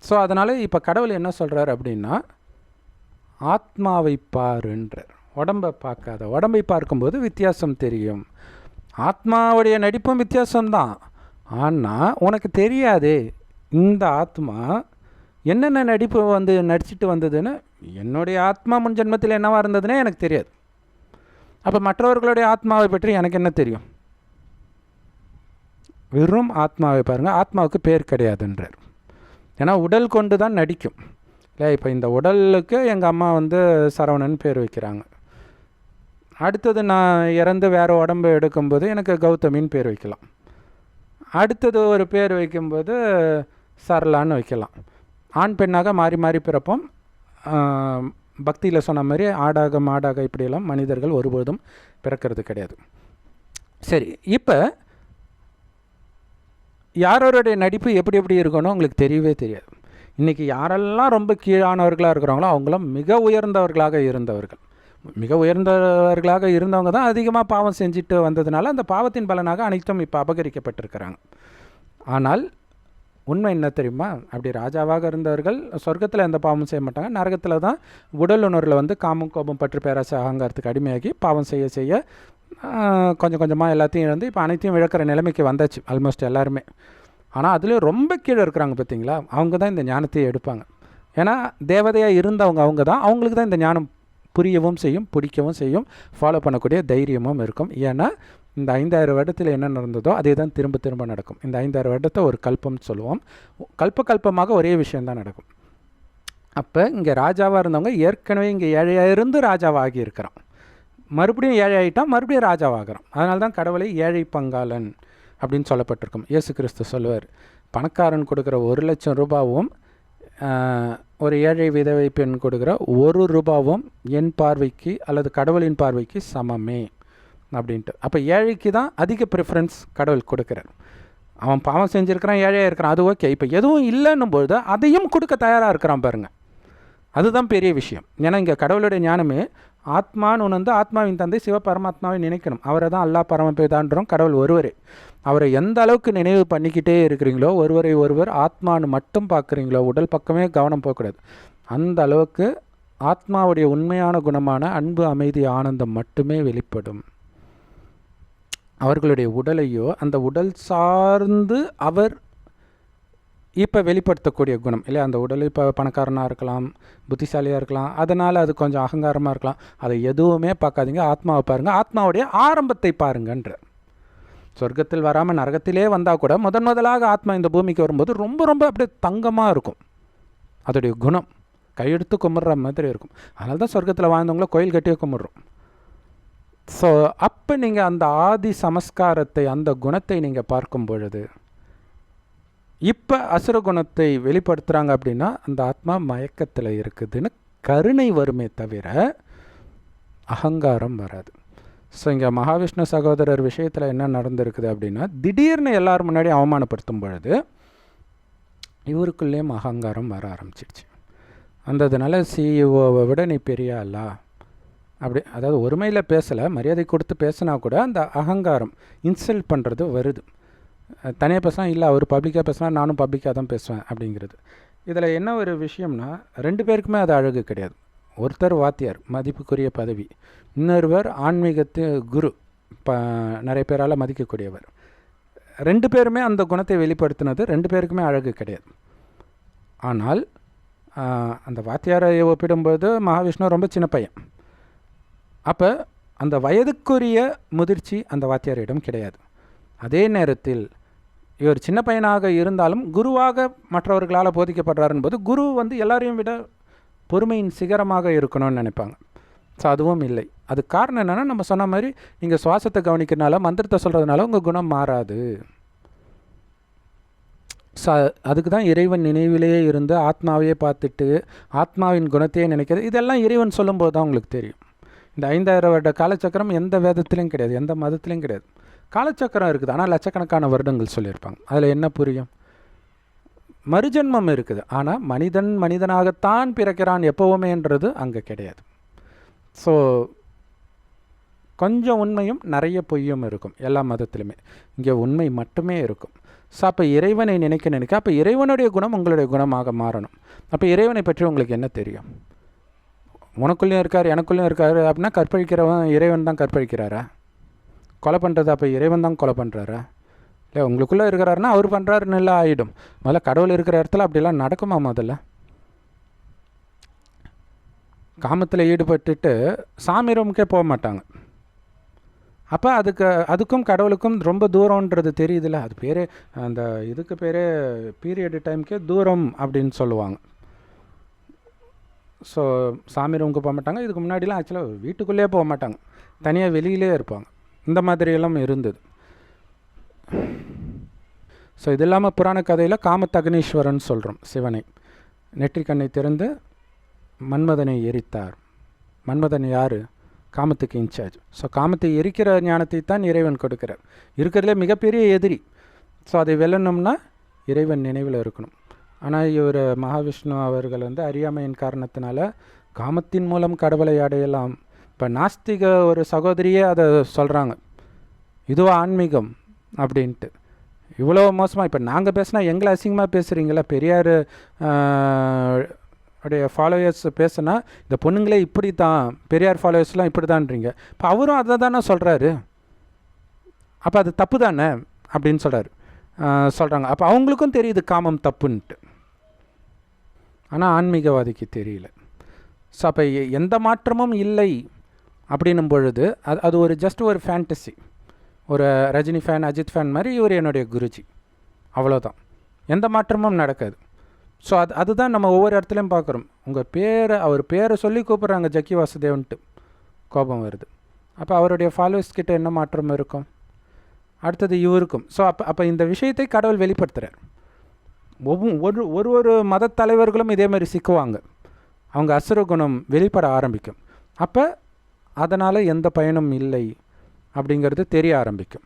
ஸோ அதனால் இப்போ கடவுள் என்ன சொல்கிறார் அப்படின்னா, ஆத்மாவை பாருன்றார், உடம்பை பார்க்காத. உடம்பை பார்க்கும்போது வித்தியாசம் தெரியும். ஆத்மாவுடைய நடிப்பும் வித்தியாசம்தான், ஆனால் உனக்கு தெரியாதே இந்த ஆத்மா என்னென்ன நடிப்பு நடிச்சிட்டு வந்ததுன்னு. என்னுடைய ஆத்மா முன் ஜென்மத்தில் என்னவாக இருந்ததுன்னே எனக்கு தெரியாது. அப்போ மற்றவர்களுடைய ஆத்மாவை பற்றி எனக்கு என்ன தெரியும்? வெறும் ஆத்மாவை பாருங்கள், ஆத்மாவுக்கு பேர் கிடையாதுன்றார். ஏன்னா உடல் கொண்டு தான் நடிக்கும் இல்லை. இப்போ இந்த உடலுக்கு எங்கள் அம்மா சரவணன் பேர் வைக்கிறாங்க, அடுத்தது நான் இறந்து வேறு உடம்பு எடுக்கும்போது எனக்கு கௌதமின்னு பேர் வைக்கலாம், அடுத்தது ஒரு பேர் வைக்கும்போது சரளான்னு வைக்கலாம். ஆண் பெண்ணாக மாறி மாறி பிறப்போம். பக்தியில் சொன்ன மாதிரி ஆடாக மாடாக இப்படியெல்லாம் மனிதர்கள் ஒருபோதும் பிறக்கிறது கிடையாது. சரி, இப்போ யாரோடைய நடிப்பு எப்படி எப்படி இருக்கணும் உங்களுக்கு தெரியவே தெரியாது. இன்றைக்கி யாரெல்லாம் ரொம்ப கீழானவர்களாக இருக்கிறாங்களோ அவங்களாம் மிக உயர்ந்தவர்களாக இருந்தவர்கள். மிக உயர்ந்தவர்களாக இருந்தவங்க தான் அதிகமாக பாவம் செஞ்சுட்டு வந்ததுனால அந்த பாவத்தின் பலனாக அனைத்தும் இப்போ அபகரிக்கப்பட்டிருக்கிறாங்க. ஆனால் உண்மை என்ன தெரியுமா? அப்படி ராஜாவாக இருந்தவர்கள் சொர்க்கத்தில் எந்த பாவமும் செய்ய மாட்டாங்க, நரகத்தில் தான் உடல் உணர்வில் காமம், கோபம், பற்று, பேராசை, அகங்காரத்துக்கு அடிமையாகி பாவம் செய்ய செய்ய கொஞ்சம் கொஞ்சமாக எல்லாத்தையும் இழந்து இப்போ அனைத்தையும் இழக்கிற நிலைமைக்கு வந்தாச்சு ஆல்மோஸ்ட் எல்லாருமே. ஆனால் அதுலேயும் ரொம்ப கீழே இருக்கிறாங்க பார்த்தீங்களா, அவங்க தான் இந்த ஞானத்தையே எடுப்பாங்க. ஏன்னா தேவதையாக இருந்தவங்க அவங்க தான், அவங்களுக்கு தான் இந்த ஞானம் புரியவும் செய்யும், பிடிக்கவும் செய்யும், ஃபாலோ பண்ணக்கூடிய தைரியமும் இருக்கும். ஏன்னா இந்த 5000 வருடத்தில் என்ன நடந்ததோ அதே தான் திரும்ப திரும்ப நடக்கும். இந்த 5000 வருடத்தை ஒரு கல்பம்னு சொல்லுவோம். கல்பமாக ஒரே விஷயந்தான் நடக்கும். அப்போ இங்கே ராஜாவாக இருந்தவங்க ஏற்கனவே இங்கே ஏழையாக இருந்து ராஜாவாகி இருக்கிறான், மறுபடியும் ஏழை ஆகிட்டான், மறுபடியும் ராஜாவாகிறான். அதனால தான் கடவுளை ஏழை பங்காளன் அப்படின்னு சொல்லப்பட்டிருக்கும். இயேசு கிறிஸ்து சொல்லுவார், பணக்காரன் கொடுக்குற 1,00,000 ரூபாவும் ஒரு ஏழை விதவை பெண் கொடுக்குற 1 ரூபாவும் என் பார்வைக்கு அல்லது கடவுளின் பார்வைக்கு சமமே அப்படின்ட்டு. அப்போ ஏழைக்கு தான் அதிக ப்ரிஃபரன்ஸ் கடவுள் கொடுக்குறார். அவன் பாவம் செஞ்சுருக்கிறான், ஏழையாக இருக்கிறான், அது ஓகே. இப்போ எதுவும் இல்லைன்னும் பொழுது அதையும் கொடுக்க தயாராக இருக்கிறான் பாருங்கள், அதுதான் பெரிய விஷயம். ஏன்னா இங்கே கடவுளுடைய ஞானமே ஆத்மான்னு உணர்ந்து ஆத்மாவின் தந்தை சிவபரமாத்மாவை நினைக்கணும். அவரை தான் அல்லா பரமபிதான்றோம், கடவுள் ஒருவரே. அவரை எந்த அளவுக்கு நினைவு பண்ணிக்கிட்டே இருக்கிறீங்களோ, ஒருவரை ஒருவர் ஆத்மான்னு மட்டும் பார்க்குறீங்களோ, உடல் பக்கமே கவனம் போகக்கூடாது, அந்த அளவுக்கு ஆத்மாவுடைய உண்மையான குணமான அன்பு, அமைதி, ஆனந்தம் மட்டுமே வெளிப்படும். அவர்களுடைய உடலையோ அந்த உடல் சார்ந்து அவர் இப்போ வெளிப்படுத்தக்கூடிய குணம் இல்லை, அந்த உடல் இப்போ பணக்காரனாக இருக்கலாம், புத்திசாலியாக இருக்கலாம், அதனால் அது கொஞ்சம் அகங்காரமாக இருக்கலாம், அதை எதுவுமே பார்க்காதீங்க, ஆத்மாவை பாருங்கள், ஆத்மாவுடைய ஆரம்பத்தை பாருங்கன்ற. சொர்க்கத்தில் வராமல் நரகத்திலே வந்தால் கூட முதலாக ஆத்மா இந்த பூமிக்கு வரும்போது ரொம்ப ரொம்ப அப்படியே தங்கமாக இருக்கும், அதோடைய குணம் கையெடுத்து கும்பிட்ற மாதிரி இருக்கும். அதனால தான் சொர்க்கத்தில் வாழ்ந்தவங்கள கோயில் கட்டியே கும்பிட்றோம். ஸோ அப்போ நீங்கள் அந்த ஆதி சமஸ்காரத்தை, அந்த குணத்தை நீங்கள் பார்க்கும் பொழுது இப்போ அசுர குணத்தை வெளிப்படுத்துகிறாங்க அப்படின்னா அந்த ஆத்மா மயக்கத்தில் இருக்குதுன்னு கருணை வருமே தவிர அகங்காரம் வராது. ஸோ இங்கே மகாவிஷ்ணு சகோதரர் விஷயத்தில் என்ன நடந்திருக்குது அப்படின்னா, திடீர்னு எல்லோரும் முன்னாடி அவமானப்படுத்தும் பொழுது இவருக்குள்ளேயும் அகங்காரம் வர ஆரம்பிச்சிடுச்சு. அந்ததுனால சிஇஓவை விட நீ பெரிய ஆளா அப்படி, அதாவது ஒருமையில் பேசலை, மரியாதை கொடுத்து பேசினா கூட அந்த அகங்காரம் இன்சல்ட் பண்ணுறது வருது. தனியாக பேசினா இல்லை, அவர் பப்ளிக்காக பேசினா நானும் பப்ளிக்காக தான் பேசுவேன் அப்படிங்கிறது. இதில் என்ன ஒரு விஷயம்னா, 2 பேருக்குமே அது அழகு கிடையாது. ஒருத்தர் வாத்தியார், மதிப்புக்குரிய பதவி, இன்னொருவர் ஆன்மீகத்து குரு, நிறைய பேரால் மதிக்கக்கூடியவர். 2 பேருமே அந்த குணத்தை வெளிப்படுத்தினது, 2 பேருக்குமே அழகு கிடையாது. ஆனால் அந்த வாத்தியாரை ஒப்பிடும்போது மகாவிஷ்ணு ரொம்ப சின்ன பையன். அப்போ அந்த வயதுக்குரிய முதிர்ச்சி அந்த வாத்தியாரிடம் கிடையாது. அதே நேரத்தில் இவர் சின்ன பையனாக இருந்தாலும் குருவாக மற்றவர்களால் போதிக்கப்படுறாருன்னு போது குரு எல்லாரையும் விட பொறுமையின் சிகரமாக இருக்கணும்னு நினைப்பாங்க. ஸோ அதுவும் இல்லை. அது காரணம் என்னென்னா, நம்ம சொன்ன மாதிரி நீங்கள் சுவாசத்தை கவனிக்கிறதுனால, மந்திரத்தை சொல்கிறதுனால உங்கள் குணம் மாறாது. ஸோ அதுக்கு தான் இறைவன் நினைவிலேயே இருந்து ஆத்மாவையே பார்த்துட்டு ஆத்மாவின் குணத்தையே நினைக்கிறது. இதெல்லாம் இறைவன் சொல்லும்போது தான் உங்களுக்கு தெரியும். இந்த 5000 வருட காலச்சக்கரம் எந்த வேதத்துலேயும் கிடையாது, எந்த மதத்துலேயும் கிடையாது. காலச்சக்கரம் இருக்குது, ஆனால் லட்சக்கணக்கான வருடங்கள் சொல்லியிருப்பாங்க. அதில் என்ன புரியும்? மறுஜன்மம் இருக்குது, ஆனால் மனிதன் மனிதனாகத்தான் பிறக்கிறான் எப்போவுமேன்றது அங்கே கிடையாது. ஸோ கொஞ்சம் உண்மையும் நிறைய பொய்யும் இருக்கும் எல்லா மதத்துலையுமே. இங்கே உண்மை மட்டுமே இருக்கும். ஸோ அப்போ இறைவனை நினைக்க அப்போ இறைவனுடைய குணம் உங்களுடைய குணமாக மாறணும். அப்போ இறைவனை பற்றி உங்களுக்கு என்ன தெரியும்? உனக்குள்ளேயும் இருக்கார், எனக்குள்ளேயும் இருக்கார் அப்படின்னா கற்பழிக்கிறவன் இறைவன் தான் கற்பழிக்கிறாரா? கொலை பண்ணுறது அப்போ இறைவன் தான் கொலை பண்ணுறாரா? இல்லை உங்களுக்குள்ளே இருக்கிறாருன்னா அவர் பண்ணுறாருன்னு எல்லாம் ஆகிடும். முதல்ல கடவுள் இருக்கிற இடத்துல அப்படிலாம் நடக்குமா? முதல்ல காமத்தில் ஈடுபட்டுட்டு சாமி ரூமுக்கே போக மாட்டாங்க. அப்போ அதுக்கும் கடவுளுக்கும் ரொம்ப தூரம்ன்றது தெரியுதுல்ல. அது பேர் அந்த இதுக்கு பேர் பீரியடு டைமுக்கே தூரம் அப்படின்னு சொல்லுவாங்க. ஸோ சாமி ரூமுக்கு போக மாட்டாங்க. இதுக்கு முன்னாடிலாம் ஆக்சுவலாக வீட்டுக்குள்ளேயே போக மாட்டாங்க, தனியாக வெளியிலே இருப்பாங்க. இந்த மாதிரியெல்லாம் இருந்தது. ஸோ இது இல்லாமல் புராண கதையில் காமத்தக்னீஸ்வரன் சொல்கிறோம். சிவனை நெற்றிக்கண்ணை திறந்து மன்மதனை எரித்தார். மன்மதன் யார்? காமத்துக்கு இன்சார்ஜ். ஸோ காமத்தை எரிக்கிற ஞானத்தை தான் இறைவன் கொடுக்கிறார். இருக்கிறதுலே மிகப்பெரிய எதிரி. ஸோ அதை வெல்லணும்னா இறைவன் நினைவில் இருக்கணும். ஆனால் இவர் மகாவிஷ்ணு அவர்கள் அறியாமையின் காரணத்தினால காமத்தின் மூலம் கடவுளை அடையலாம். இப்போ நாஸ்திக ஒரு சகோதரியே அதை சொல்கிறாங்க, இதுவோ ஆன்மீகம் அப்படின்ட்டு. இவ்வளோ மோசமாக இப்போ நாங்கள் பேசினா எங்களை அசிங்கமாக பேசுகிறீங்களா? பெரியார் உடைய ஃபாலோவர்ஸ் பேசுனா இந்த பொண்ணுங்களே இப்படி தான், பெரியார் ஃபாலோவர்ஸ்லாம் இப்படி தான்றீங்க. இப்போ அவரும் அதை தானே சொல்கிறாரு. அப்போ அது தப்பு தானே அப்படின்னு சொல்கிறாங்க. அப்போ அவங்களுக்கும் தெரியுது காமம் தப்புன்ட்டு, ஆனால் ஆன்மீகவாதிக்கு தெரியல. ஸோ அப்போ எந்த மாற்றமும் இல்லை அப்படின்னும் பொழுது அது ஒரு ஜஸ்ட் ஒரு ஃபேண்டசி. ஒரு ரஜினி ஃபேன், அஜித் ஃபேன் மாதிரி இவர் என்னுடைய குருஜி, அவ்வளோதான். எந்த மாற்றமும் நடக்காது. ஸோ அதுதான் நம்ம ஒவ்வொரு இடத்துலையும் பார்க்குறோம். அவர் பேரை சொல்லி கூப்பிட்றாங்க ஜக்கி வாசுதேவன்ட்டு, கோபம் வருது. அப்போ அவருடைய ஃபாலோவர்ஸ் கிட்ட என்ன மாற்றம் இருக்கும்? அடுத்தது இவருக்கும். ஸோ அப்போ இந்த விஷயத்தை கடவுள் வெளிப்படுத்துகிறார். ஒரு மத தலைவர்களும் இதே மாதிரி சிக்குவாங்க. அவங்க அசுர குணம் வெளிப்பட ஆரம்பிக்கும். அப்போ அதனால் எந்த பயனும் இல்லை அப்படிங்கிறது தெரிய ஆரம்பிக்கும்.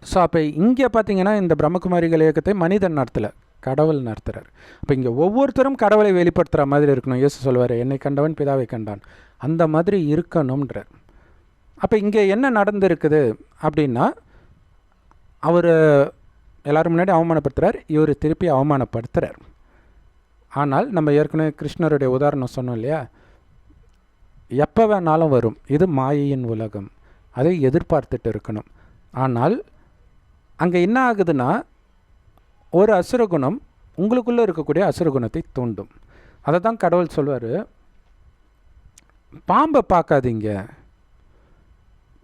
ஸோ அப்போ இங்கே பார்த்தீங்கன்னா இந்த பிரம்மகுமாரிகள் இயக்கத்தை மனிதன் நடத்தலை, கடவுள் நடத்துகிறார். அப்போ இங்கே ஒவ்வொருத்தரும் கடவுளை வெளிப்படுத்துகிற மாதிரி இருக்கணும். இயேசு சொல்வார், என்னை கண்டவன் பிதாவை கண்டான், அந்த மாதிரி இருக்கணும்ன்றார். அப்போ இங்கே என்ன நடந்திருக்குது அப்படின்னா, அவர் எல்லோரும் முன்னாடி அவமானப்படுத்துகிறார், இவர் திருப்பி அவமானப்படுத்துகிறார். ஆனால் நம்ம ஏற்கனவே கிருஷ்ணருடைய உதாரணம் சொன்னோம் இல்லையா, எப்போ வேணாலும் வரும், இது மாயையின் உலகம், அதை எதிர்பார்த்துட்டு இருக்கணும். ஆனால் அங்கே என்ன ஆகுதுன்னா, ஒரு அசுரகுணம் உங்களுக்குள்ளே இருக்கக்கூடிய அசுரகுணத்தை தூண்டும். அதை தான் கடவுள் சொல்வார், பாம்பை பார்க்காதீங்க,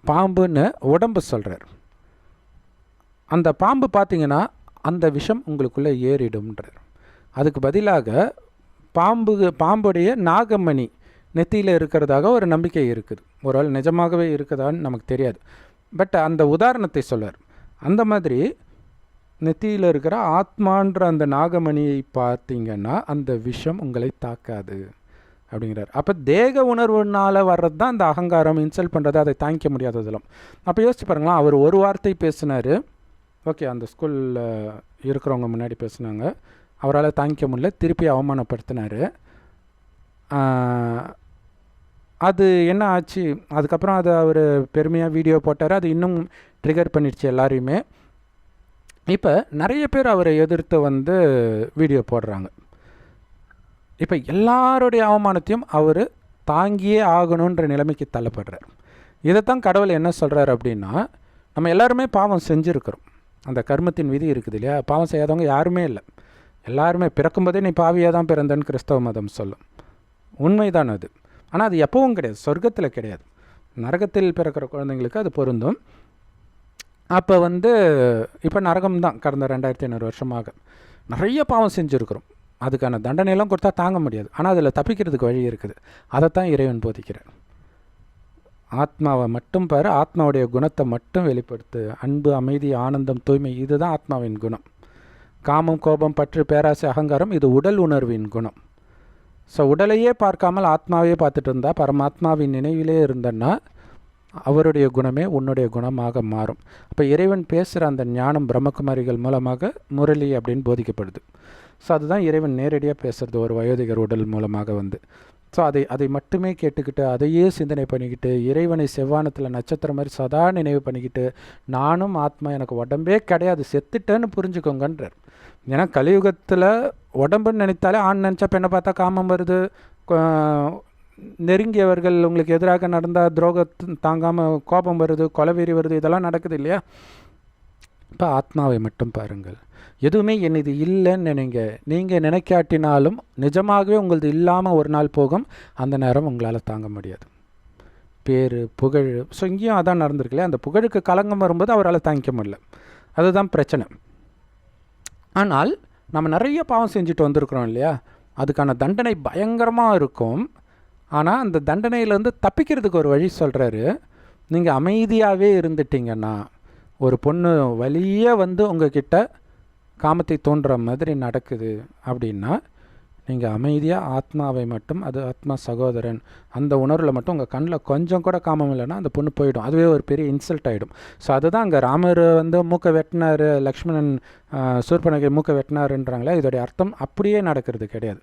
பாம்புன்னு உடம்பு சொல்கிறார். அந்த பாம்பு பார்த்தீங்கன்னா அந்த விஷம் உங்களுக்குள்ளே ஏறிடும்ன்றார். அதுக்கு பதிலாக பாம்புடைய நாகமணி நெத்தியில் இருக்கிறதாக ஒரு நம்பிக்கை இருக்குது. ஒரு ஆள் நிஜமாகவே இருக்குதான்னு நமக்கு தெரியாது. பட் அந்த உதாரணத்தை சொல்வார். அந்த மாதிரி நெத்தியில் இருக்கிற ஆத்மான்ற அந்த நாகமணியை பார்த்தீங்கன்னா அந்த விஷம் உங்களை தாக்காது அப்படிங்கிறார். அப்போ தேக உணர்வுனால் வர்றது தான் அந்த அகங்காரம், இன்சல்ட் பண்ணுறது, அதை தாங்கிக்க முடியாததெல்லாம். அப்போ யோசிச்சு பாருங்களா, அவர் ஒரு வார்த்தை பேசினார், ஓகே, அந்த ஸ்கூலில் இருக்கிறவங்க முன்னாடி பேசினாங்க, அவரால் தாங்கிக்க முடியல, திருப்பி அவமானப்படுத்தினார். அது என்ன ஆச்சு, அதுக்கப்புறம் அதை அவர் பெருமையாக வீடியோ போட்டார், அது இன்னும் ட்ரிகர் பண்ணிடுச்சு எல்லாரையுமே. இப்போ நிறைய பேர் அவரை எதிர்த்து வீடியோ போடுறாங்க. இப்போ எல்லாருடைய அவமானத்தையும் அவர் தாங்கியே ஆகணுன்ற நிலைமைக்கு தள்ளப்படுறார். இதைத்தான் கடவுள் என்ன சொல்கிறார் அப்படின்னா, நம்ம எல்லாருமே பாவம் செஞ்சுருக்கிறோம். அந்த கர்மத்தின் விதி இருக்குது இல்லையா, பாவம் செய்யாதவங்க யாருமே இல்லை. எல்லாருமே பிறக்கும்போதே நீ பாவியாக தான் பிறந்தன்னு கிறிஸ்தவ மதம் சொல்லும். உண்மைதான் அது. ஆனால் அது எப்பவும் கிடையாது, சொர்க்கத்தில் கிடையாது. நரகத்தில் பிறக்கிற குழந்தைங்களுக்கு அது பொருந்தும். அப்போ இப்போ நரகம்தான். கடந்த 2500 வருஷமாக நிறைய பாவம் செஞ்சுருக்கிறோம். அதுக்கான தண்டனையெல்லாம் கொடுத்தா தாங்க முடியாது. ஆனால் அதில் தப்பிக்கிறதுக்கு வழி இருக்குது. அதைத்தான் இறைவன் போதிக்கிறார். ஆத்மாவை மட்டும் பாரு, ஆத்மாவுடைய குணத்தை மட்டும் வெளிப்படுத்து. அன்பு, அமைதி, ஆனந்தம், தூய்மை, இதுதான் ஆத்மாவின் குணம். காமம், கோபம், பற்று, பேராசை, அகங்காரம் இது உடல் உணர்வின் குணம். ஸோ உடலையே பார்க்காமல் ஆத்மாவையே பார்த்துட்டு இருந்தால், பரமாத்மாவின் நினைவிலே இருந்தன்னா அவருடைய குணமே உன்னுடைய குணமாக மாறும். அப்போ இறைவன் பேசுகிற அந்த ஞானம் பிரம்மகுமாரிகள் மூலமாக முரளி அப்படின்னு போதிக்கப்படுது. ஸோ அதுதான் இறைவன் நேரடியாக பேசுகிறது ஒரு வயோதிகர் உடல் மூலமாக ஸோ அதை மட்டுமே கேட்டுக்கிட்டு, அதையே சிந்தனை பண்ணிக்கிட்டு, இறைவனை செவ்வானத்தில் நட்சத்திரம் மாதிரி சதா நினைவு பண்ணிக்கிட்டு, நானும் ஆத்மா, எனக்கு உடம்பே கிடையாது, செத்துட்டேன்னு புரிஞ்சுக்கோங்கன்றார். ஏன்னா கலியுகத்தில் உடம்புன்னு நினைத்தாலே, ஆண் நினச்சா பெண்ணை பார்த்தா காமம் வருது, நெருங்கியவர்கள் உங்களுக்கு எதிராக நடந்தால் துரோகத்தை தாங்காமல் கோபம் வருது, கொலைவெறி வருது, இதெல்லாம் நடக்குது இல்லையா. இப்போ ஆத்மாவை மட்டும் பாருங்கள். எதுவுமே என்னது இல்லைன்னு நினைங்க. நீங்கள் நினைக்காட்டினாலும் நிஜமாகவே உங்களது இல்லாமல் ஒரு நாள் போகும். அந்த நேரம் உங்களால் தாங்க முடியாது. பேர், புகழ், ஸோ இங்கேயும் அதான் நடந்திருக்குல்லையா. அந்த புகழுக்கு களங்கம் வரும்போது அவரால் தாங்கிக்க முடியல. அதுதான் பிரச்சனை. ஆனால் நம்ம நிறைய பாவம் செஞ்சுட்டு வந்திருக்கிறோம் இல்லையா, அதுக்கான தண்டனை பயங்கரமாக இருக்கும். ஆனால் அந்த தண்டனையிலேருந்து தப்பிக்கிறதுக்கு ஒரு வழி சொல்கிறாரு. நீங்கள் அமைதியாகவே இருந்துட்டிங்கன்னா, ஒரு பொண்ணு வழியே உங்ககிட்ட காமத்தை தோன்ற மாதிரி நடக்குது அப்படின்னா, நீங்கள் அமைதியாக ஆத்மாவை மட்டும், அது ஆத்மா சகோதரன், அந்த உணர்வில் மட்டும் உங்கள் கண்ணில் கொஞ்சம் கூட காமம் இல்லைன்னா அந்த பொண்ணு போயிடும். அதுவே ஒரு பெரிய இன்சல்ட் ஆகிடும். ஸோ அதுதான் அங்கே ராமர் மூக்கை வெட்டினார், லக்ஷ்மணன் சூர்பனகை மூக்கை வெட்டினாருன்றாங்களே, இதோடைய அர்த்தம் அப்படியே நடக்கிறது கிடையாது.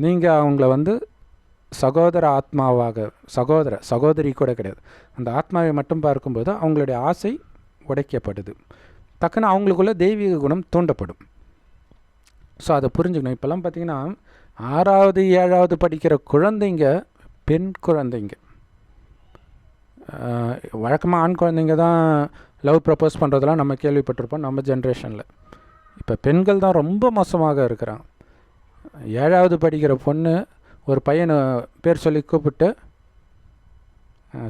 நீங்கள் அவங்கள சகோதர ஆத்மாவாக, சகோதரி கூட கிடையாது, அந்த ஆத்மாவை மட்டும் பார்க்கும்போது அவங்களுடைய ஆசை உடைக்கப்படுது. டக்குன்னு அவங்களுக்குள்ள தெய்வீக குணம் தூண்டப்படும். ஸோ அதை புரிஞ்சுக்கணும். இப்போல்லாம் பார்த்திங்கன்னா 6வது 7வது படிக்கிற குழந்தைங்க, பெண் குழந்தைங்க, வழக்கமாக ஆண் குழந்தைங்க தான் லவ் ப்ரப்போஸ் பண்ணுறதெல்லாம் நம்ம கேள்விப்பட்டிருப்போம் நம்ம ஜென்ரேஷனில். இப்போ பெண்கள் தான் ரொம்ப மோசமாக இருக்கிறாங்க. 7வது படிக்கிற பொண்ணு ஒரு பையனை பேர் சொல்லி கூப்பிட்டு,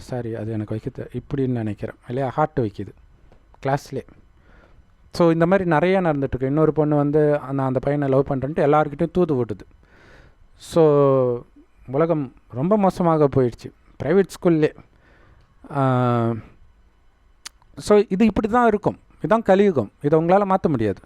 சாரி அது எனக்கு வைக்கிது இப்படின்னு நினைக்கிறேன் இல்லையா, ஹார்ட் வைக்கிது கிளாஸ்லேயே. ஸோ இந்த மாதிரி நிறையா நடந்துட்டுருக்கு. இன்னொரு பொண்ணு நான் அந்த பையனை லவ் பண்ணுறேன்ட்டு எல்லாருக்கிட்டையும் தூது விட்டுது. ஸோ உலகம் ரொம்ப மோசமாக போயிடுச்சு ப்ரைவேட் ஸ்கூல்லே. ஸோ இது இப்படி தான் இருக்கும். இதுதான் கலியுகம். இதை உங்களால் மாற்ற முடியாது.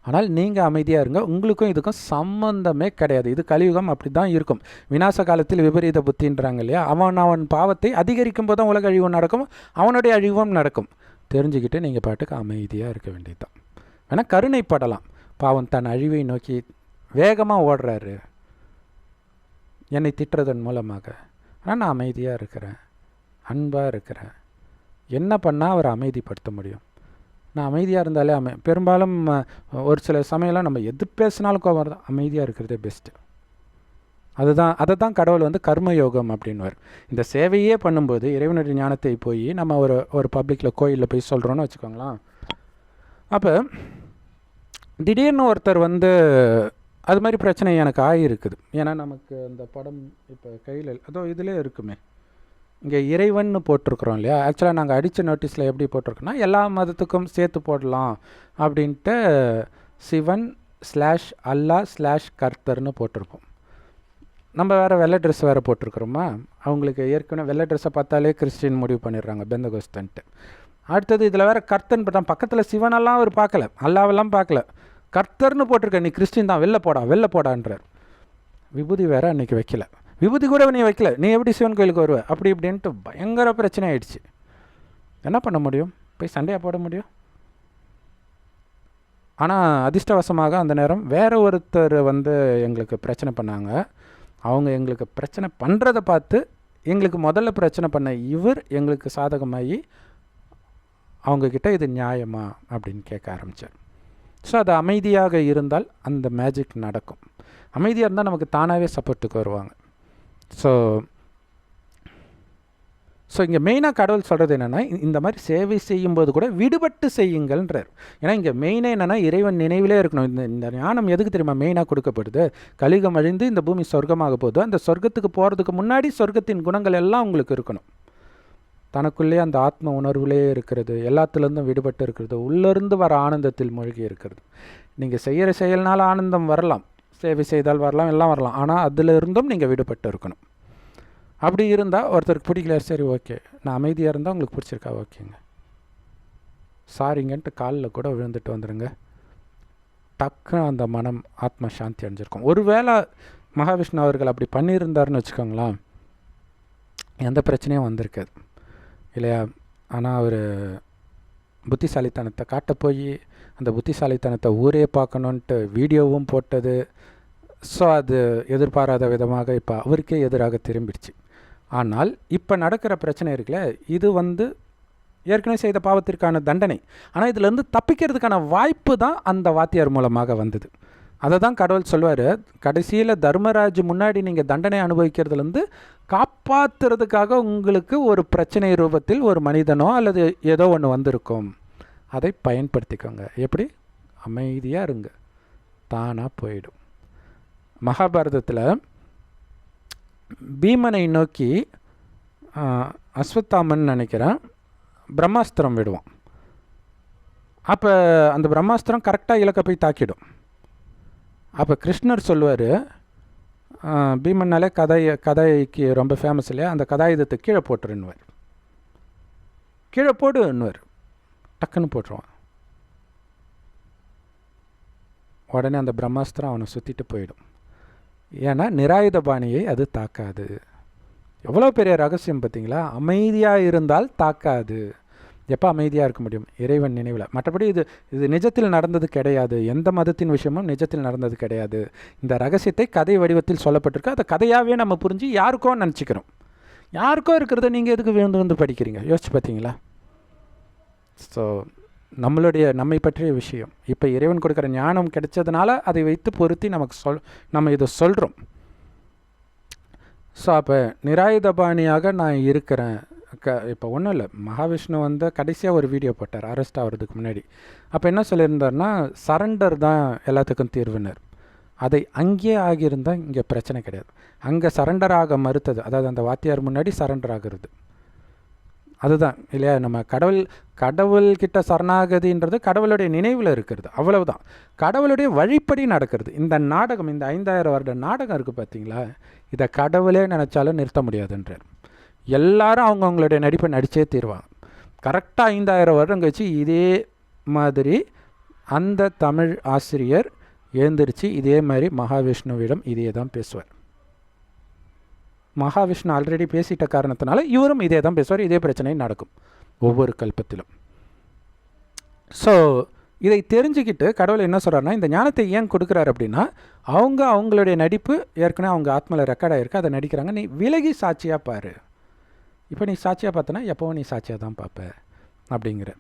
ஆனால் நீங்கள் அமைதியாக இருங்க. உங்களுக்கும் இதுக்கும் சம்பந்தமே கிடையாது. இது கலியுகம், அப்படி தான் இருக்கும். விநாச காலத்தில் விபரீத புத்தின்றாங்க இல்லையா. அவன் பாவத்தை அதிகரிக்கும் போது தான் உலக அழிவும் நடக்கும், அவனுடைய அழிவும் நடக்கும். தெரிஞ்சுக்கிட்டு நீங்கள் பாட்டுக்கு அமைதியாக இருக்க வேண்டியது தான். வேணால் கருணைப்படலாம். பாவம் தன் அழிவை நோக்கி வேகமாக ஓடுறாரு என்னை திட்டுறதன் மூலமாக. ஆனால் நான் அமைதியாக இருக்கிறேன், அன்பாக இருக்கிறேன். என்ன பண்ணால் அவரை அமைதிப்படுத்த முடியும்? நான் அமைதியாக இருந்தாலே பெரும்பாலும் ஒரு சில சமயம்லாம் நம்ம எது பேசினாலும் கோபம் தான். அமைதியாக இருக்கிறதே பெஸ்ட்டு. அதை தான் கடவுள் கர்மயோகம் அப்படின்வார். இந்த சேவையே பண்ணும்போது இறைவனுடைய ஞானத்தை போய் நம்ம ஒரு பப்ளிக்கில் கோயிலில் போய் சொல்கிறோன்னு வச்சுக்கோங்களேன். அப்போ திடீர்னு ஒருத்தர் அது மாதிரி பிரச்சனை எனக்கு ஆகியிருக்குது. ஏன்னா நமக்கு அந்த படம் இப்போ கையில் அதோ இதிலே இருக்குமே, இங்கே இறைவன் போட்டிருக்கிறோம் இல்லையா. ஆக்சுவலாக நாங்கள் அடித்த நோட்டீஸில் எப்படி போட்டிருக்கோன்னா, எல்லா மதத்துக்கும் சேர்த்து போடலாம் அப்படின்ட்டு சிவன்/அல்லா/கர்த்தர்னு போட்டிருப்போம். நம்ம வேறு வெள்ளை ட்ரெஸ் வேறு போட்டிருக்கிறோமா. அவங்களுக்கு ஏற்கனவே வெள்ளை ட்ரெஸ்ஸை பார்த்தாலே கிறிஸ்டின் முடிவு பண்ணிடுறாங்க, பெந்தகோஸ்தன்ட்டு. அடுத்தது இதில் வேறு கர்த்தன் போட்டான். பக்கத்தில் சிவனெல்லாம் அவர் பார்க்கல, அல்லாவெல்லாம் பார்க்கல, கர்த்தர்னு போட்டிருக்க. நீ கிறிஸ்டின் தான், வெளில போடான்றார். விபூதி வேறு அன்றைக்கி வைக்கல, விபூதி கூட நீ வைக்கல, நீ எப்படி சிவன் கோயிலுக்கு வருவ அப்படி இப்படின்ட்டு பயங்கர பிரச்சனை ஆயிடுச்சு. என்ன பண்ண முடியும்? போய் சண்டையாக போட முடியும்? ஆனால் அதிர்ஷ்டவசமாக அந்த நேரம் வேறு ஒருத்தர் எங்களுக்கு பிரச்சனை பண்ணாங்க. அவங்க எங்களுக்கு பிரச்சனை பண்ணுறதை பார்த்து எங்களுக்கு முதல்ல பிரச்சனை பண்ண இவர் எங்களுக்கு சாதகமாகி அவங்கக்கிட்ட இது நியாயமா அப்படின்னு கேட்க ஆரம்பித்தார். ஸோ அது அமைதியாக இருந்தால் அந்த மேஜிக் நடக்கும். அமைதியாக இருந்தால் நமக்கு தானாகவே சப்போர்ட்டுக்கு வருவாங்க. ஸோ இங்கே மெயினாக கடவுள் சொல்கிறது என்னென்னா, இந்த மாதிரி சேவை செய்யும்போது கூட விடுபட்டு செய்யுங்கள்ன்றார். ஏன்னா இங்கே மெயினாக என்னென்னா, இறைவன் நினைவிலே இருக்கணும். இந்த ஞானம் எதுக்கு தெரியுமா மெயினாக கொடுக்கப்படுது? கலியுகம் அழிந்து இந்த பூமி சொர்க்கமாக போகுது. அந்த சொர்க்கத்துக்கு போகிறதுக்கு முன்னாடி சொர்க்கத்தின் குணங்கள் எல்லாம் உங்களுக்கு இருக்கணும். தனக்குள்ளே அந்த ஆத்ம உணர்வுலே இருக்கிறது, எல்லாத்துலேருந்தும் விடுபட்டு இருக்கிறது, உள்ளேருந்து வர ஆனந்தத்தில் மூழ்கி இருக்கிறது. நீங்கள் செய்கிற செயல்னால் ஆனந்தம் வரலாம், சேவை செய்தால் வரலாம், எல்லாம் வரலாம். ஆனால் அதிலிருந்தும் நீங்கள் விடுபட்டு இருக்கணும். அப்படி இருந்தால் ஒருத்தருக்கு பிடிக்கல, சரி ஓகே, நான் அமைதியாக இருந்தால் உங்களுக்கு பிடிச்சிருக்கா, ஓகேங்க, சாரிங்கன்ட்டு காலில் கூட விழுந்துட்டு வந்துடுங்க. டக்குன்னு அந்த மனம் ஆத்ம சாந்தி அடைஞ்சிருக்கும். ஒருவேளை மகாவிஷ்ணு அவர்கள் அப்படி பண்ணியிருந்தாருன்னு வச்சுக்கோங்களேன், எந்த பிரச்சனையும் வந்திருக்காது இல்லையா? ஆனால் அவர் புத்திசாலித்தனத்தை காட்ட போய் அந்த புத்திசாலித்தனத்தை ஊரே பார்க்கணுன்ட்டு வீடியோவும் போட்டது. ஸோ அது எதிர்பாராத விதமாக இப்போ அவருக்கே எதிராக திரும்பிடுச்சு. ஆனால் இப்போ நடக்கிற பிரச்சனை இருக்குல்ல, இது ஏற்கனவே செய்த பாவத்திற்கான தண்டனை. ஆனால் இதிலேருந்து தப்பிக்கிறதுக்கான வாய்ப்பு தான் அந்த வாத்தியார் மூலமாக வந்தது. அதை தான் கடவுள் சொல்வார், கடைசியில் தர்மராஜ் முன்னாடி நீங்கள் தண்டனை அனுபவிக்கிறதுலேருந்து காப்பாற்றுறதுக்காக உங்களுக்கு ஒரு பிரச்சனை ரூபத்தில் ஒரு மனிதனோ அல்லது ஏதோ ஒன்று வந்திருக்கும், அதை பயன்படுத்திக்கோங்க. எப்படி? அமைதியாக இருங்க, தானாக போயிடும். மகாபாரதத்தில் பீமனை நோக்கி அஸ்வத்தாமன் நினைக்கிறேன் பிரம்மாஸ்திரம் விடுவான். அப்போ அந்த பிரம்மாஸ்திரம் கரெக்டாக இலக்கை போய் தாக்கிடும். அப்போ கிருஷ்ணர் சொல்லுவார், பீமன்னாலே கதைக்கு ரொம்ப ஃபேமஸ் இல்லையா, அந்த கதாயுதத்தை கீழே போட்டுருன்னுவார். கீழே போடுன்னுவார், டக்குன்னு போட்டுருவான். உடனே அந்த பிரம்மாஸ்திரம் அவனை சுற்றிட்டு போயிடும். ஏன்னா நிராயுத பாணியை அது தாக்காது. எவ்வளோ பெரிய ரகசியம் பார்த்தீங்களா? அமைதியாக இருந்தால் தாக்காது. எப்போ அமைதியாக இருக்க முடியும்? இறைவன் நினைவில். மற்றபடி இது நிஜத்தில் நடந்தது கிடையாது. எந்த மதத்தின் விஷயமும் நிஜத்தில் நடந்தது கிடையாது. இந்த ரகசியத்தை கதை வடிவத்தில் சொல்லப்பட்டிருக்கு. அதை கதையாகவே நம்ம புரிஞ்சு யாருக்கோ நினச்சிக்கிறோம். யாருக்கோ இருக்கிறத நீங்கள் எதுக்கு விழுந்து படிக்கிறீங்க? யோசிச்சு பார்த்தீங்களா? ஸோ நம்மை பற்றிய விஷயம் இப்போ இறைவன் கொடுக்குற ஞானம் கிடைச்சதுனால அதை வைத்து பொருத்தி நமக்கு நம்ம இதை சொல்கிறோம். ஸோ அப்போ நிராயுதபாணியாக நான் இருக்கிறேன். இப்போ ஒன்றும் இல்லை, மகாவிஷ்ணு கடைசியாக ஒரு வீடியோ போட்டார் அரெஸ்ட் ஆகிறதுக்கு முன்னாடி. அப்போ என்ன சொல்லியிருந்தார்னா, சரண்டர் தான் எல்லாத்துக்கும் தீர்வுனர். அதை அங்கேயே ஆகியிருந்தால் இங்கே பிரச்சனை கிடையாது. அங்கே சரண்டர் ஆக மறுத்தது, அதாவது அந்த வாத்தியார் முன்னாடி சரண்டர் ஆகிறது, அதுதான் இல்லையா? நம்ம கடவுள்கிட்ட சரணாகதின்றது கடவுளுடைய நினைவில் இருக்கிறது, அவ்வளவுதான். கடவுளுடைய வழிப்படி நடக்கிறது. இந்த நாடகம், இந்த 5000 வருட நாடகம் இருக்குது பார்த்தீங்களா, இதை கடவுளே நினச்சாலும் நிறுத்த முடியாதுன்றார். எல்லாரும் அவங்களுடைய நடிப்பை நடித்தே தீர்வாங்க. கரெக்டாக 5000 வருடம் கழிச்சு இதே மாதிரி அந்த தமிழ் ஆசிரியர் எழுந்திரிச்சு இதே மாதிரி மகாவிஷ்ணுவிடம் இதே தான் பேசுவார். மகாவிஷ்ணு ஆல்ரெடி பேசிட்ட காரணத்தினால இவரும் இதே தான் பேசுவார். இதே பிரச்சனை நடக்கும் ஒவ்வொரு கல்பத்திலும். ஸோ இதை தெரிஞ்சுக்கிட்டு கடவுள் என்ன சொல்கிறாருன்னா, இந்த ஞானத்தை ஏன் கொடுக்குறாரு அப்படின்னா, அவங்களுடைய நடிப்பு ஏற்கனவே அவங்க ஆத்மாவில் ரெக்கார்ட் ஆகிருக்கு, அதை நடிக்கிறாங்க. நீ விலகி சாட்சியாக பாரு. இப்போ நீ சாட்சியாக பார்த்தனா எப்போவும் நீ சாட்சியாக தான் பார்ப்ப அப்படிங்கிற.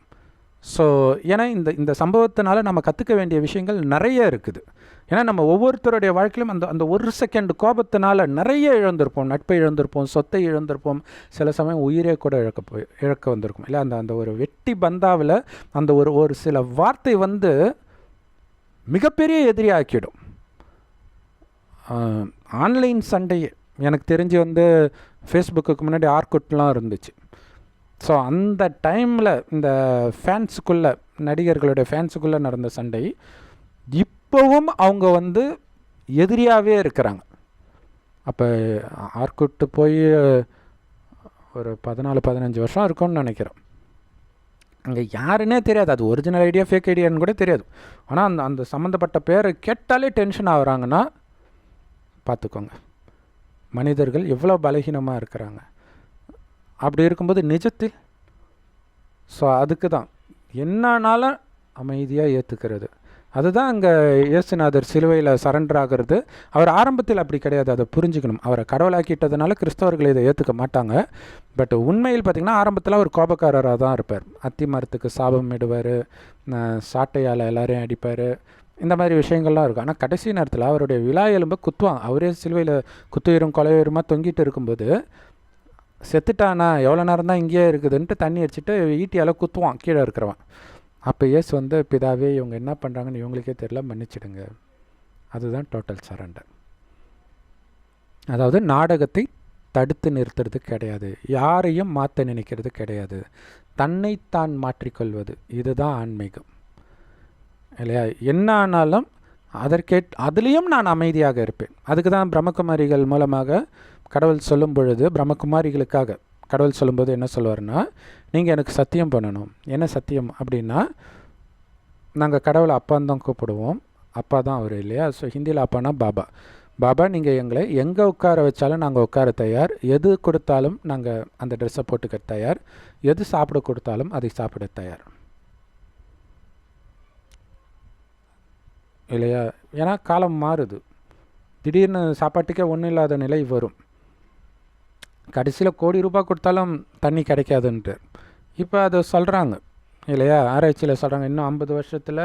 ஸோ ஏன்னா இந்த சம்பவத்தினால நம்ம கற்றுக்க வேண்டிய விஷயங்கள் நிறைய இருக்குது. ஏன்னா நம்ம ஒவ்வொருத்தருடைய வாழ்க்கையிலும் அந்த ஒரு செகண்ட் கோபத்தினால நிறைய இழந்திருப்போம். நட்பை இழந்திருப்போம், சொத்தை இழந்திருப்போம், சில சமயம் உயிரே கூட இழக்க வந்திருக்கும் இல்லை? அந்த ஒரு வெட்டி பந்தாவில் அந்த ஒரு சில வார்த்தை மிகப்பெரிய எதிரியாக்கிடும். ஆன்லைன் சண்டையே எனக்கு தெரிஞ்சு ஃபேஸ்புக்கு முன்னாடி ஆர்குட்லாம் இருந்துச்சு. ஸோ அந்த டைமில் இந்த ஃபேன்ஸுக்குள்ளே, நடிகர்களுடைய ஃபேன்ஸுக்குள்ளே நடந்த சண்டை இப்போவும் அவங்க எதிரியாகவே இருக்கிறாங்க. அப்போ ஆர்குட்டு போய் ஒரு 14-15 வருஷம் இருக்கும்னு நினைக்கிறேன். அங்கே யாருன்னே தெரியாது, அது ஒரிஜினல் ஐடியா ஃபேக் ஐடியான்னு கூட தெரியாது. ஆனால் அந்த சம்மந்தப்பட்ட பேரை கேட்டாலே டென்ஷன் ஆகுறாங்கன்னா பார்த்துக்கோங்க, மனிதர்கள் எவ்வளோ பலகீனமாக இருக்கிறாங்க. அப்படி இருக்கும்போது நிஜத்தில் ஸோ அதுக்கு தான் என்னானாலும் அமைதியாக ஏற்றுக்கிறது. அதுதான் அங்கே இயேசுநாதர் சிலுவையில் சரண்டர் ஆகிறது. அவர் ஆரம்பத்தில் அப்படி கிடையாது, அதை புரிஞ்சுக்கணும். அவரை கடவுளாக்கிட்டதுனால கிறிஸ்தவர்கள் இதை ஏற்றுக்க மாட்டாங்க. பட் உண்மையில் பார்த்திங்கன்னா ஆரம்பத்தில் அவர் கோபக்காரராக தான் இருப்பார். அத்தி மரத்துக்கு சாபம் இடுவார், சாட்டையால் எல்லாரையும் அடிப்பார், இந்த மாதிரி விஷயங்கள்லாம் இருக்கும். ஆனால் கடைசி நேரத்தில் அவருடைய விழா எலும்பை குத்துவாங்க. அவரே சிலுவையில் குத்துயிரும் கொலையுருமா தொங்கிட்டு இருக்கும்போது, செத்துட்டானா எவ்வளோ நேரம் தான் இங்கேயே இருக்குதுன்ட்டு தண்ணி அடிச்சுட்டு ஈட்டியால் குத்துவான் கீழே இருக்கிறவன். அப்போ இயேசு வந்து, பிதாவே இவங்க என்ன பண்ணுறாங்கன்னு இவங்களுக்கே தெரியல, மன்னிச்சிடுங்க. அதுதான் டோட்டல் சரண்டர். அதாவது நாடகத்தை தடுத்து நிறுத்துறது கிடையாது, யாரையும் மாற்ற நினைக்கிறது கிடையாது, தன்னைத்தான் மாற்றிக்கொள்வது. இதுதான் ஆன்மீகம் இல்லையா? என்ன ஆனாலும் அதுலேயும் நான் அமைதியாக இருப்பேன். அதுக்கு தான் பிரம்மகுமாரிகள் மூலமாக கடவுள் சொல்லும் பொழுது, பிரம்மகுமாரிகளுக்காக கடவுள் சொல்லும்போது என்ன சொல்லுவார்னா, நீங்கள் எனக்கு சத்தியம் பண்ணணும். என்ன சத்தியம் அப்படின்னா, நாங்கள் கடவுளை அப்பான்னு தான் கூப்பிடுவோம், அப்பா தான் அவர் இல்லையா? ஸோ ஹிந்தியில் அப்பானா பாபா. பாபா, நீங்கள் எங்களை எங்கே உட்கார வச்சாலும் நாங்கள் உட்கார தயார், எது கொடுத்தாலும் நாங்கள் அந்த ட்ரெஸ்ஸை போட்டுக்க தயார், எது சாப்பிட கொடுத்தாலும் அதை சாப்பிட தயார் இல்லையா? ஏன்னா காலம் மாறுது, திடீர்னு சாப்பாட்டுக்கே ஒன்றும் இல்லாத நிலை வரும். கடைசியில் கோடி ரூபாய் கொடுத்தாலும் தண்ணி கிடைக்காதுன்ட்டு இப்போ அதை சொல்கிறாங்க இல்லையா? ஆராய்ச்சியில் சொல்கிறாங்க, இன்னும் 50 வருஷத்தில்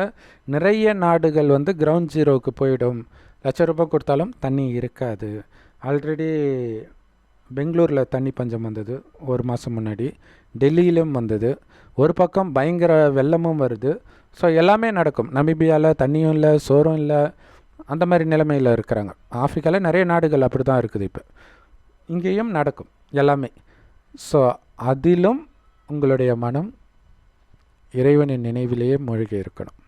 நிறைய நாடுகள் வந்து கிரவுண்ட் ஜீரோவுக்கு போயிடும், ₹1,00,000 கொடுத்தாலும் தண்ணி இருக்காது. ஆல்ரெடி பெங்களூரில் தண்ணி பஞ்சம் வந்தது ஒரு மாதம் முன்னாடி, டெல்லியிலும் வந்தது, ஒரு பக்கம் பயங்கர வெள்ளமும் வருது. ஸோ எல்லாமே நடக்கும். நமீபியாவில் தண்ணியும் இல்லை, சோறும் இல்லை, அந்த மாதிரி நிலைமையில் இருக்கிறாங்க. ஆஃப்ரிக்காவில் நிறைய நாடுகள் அப்படி தான் இருக்குது. இப்போ இங்கேயும் நடக்கும் எல்லாமே. ஸோ அதிலும் உங்களுடைய மனம் இறைவனின் நினைவிலேயே மூழ்கி இருக்கணும்.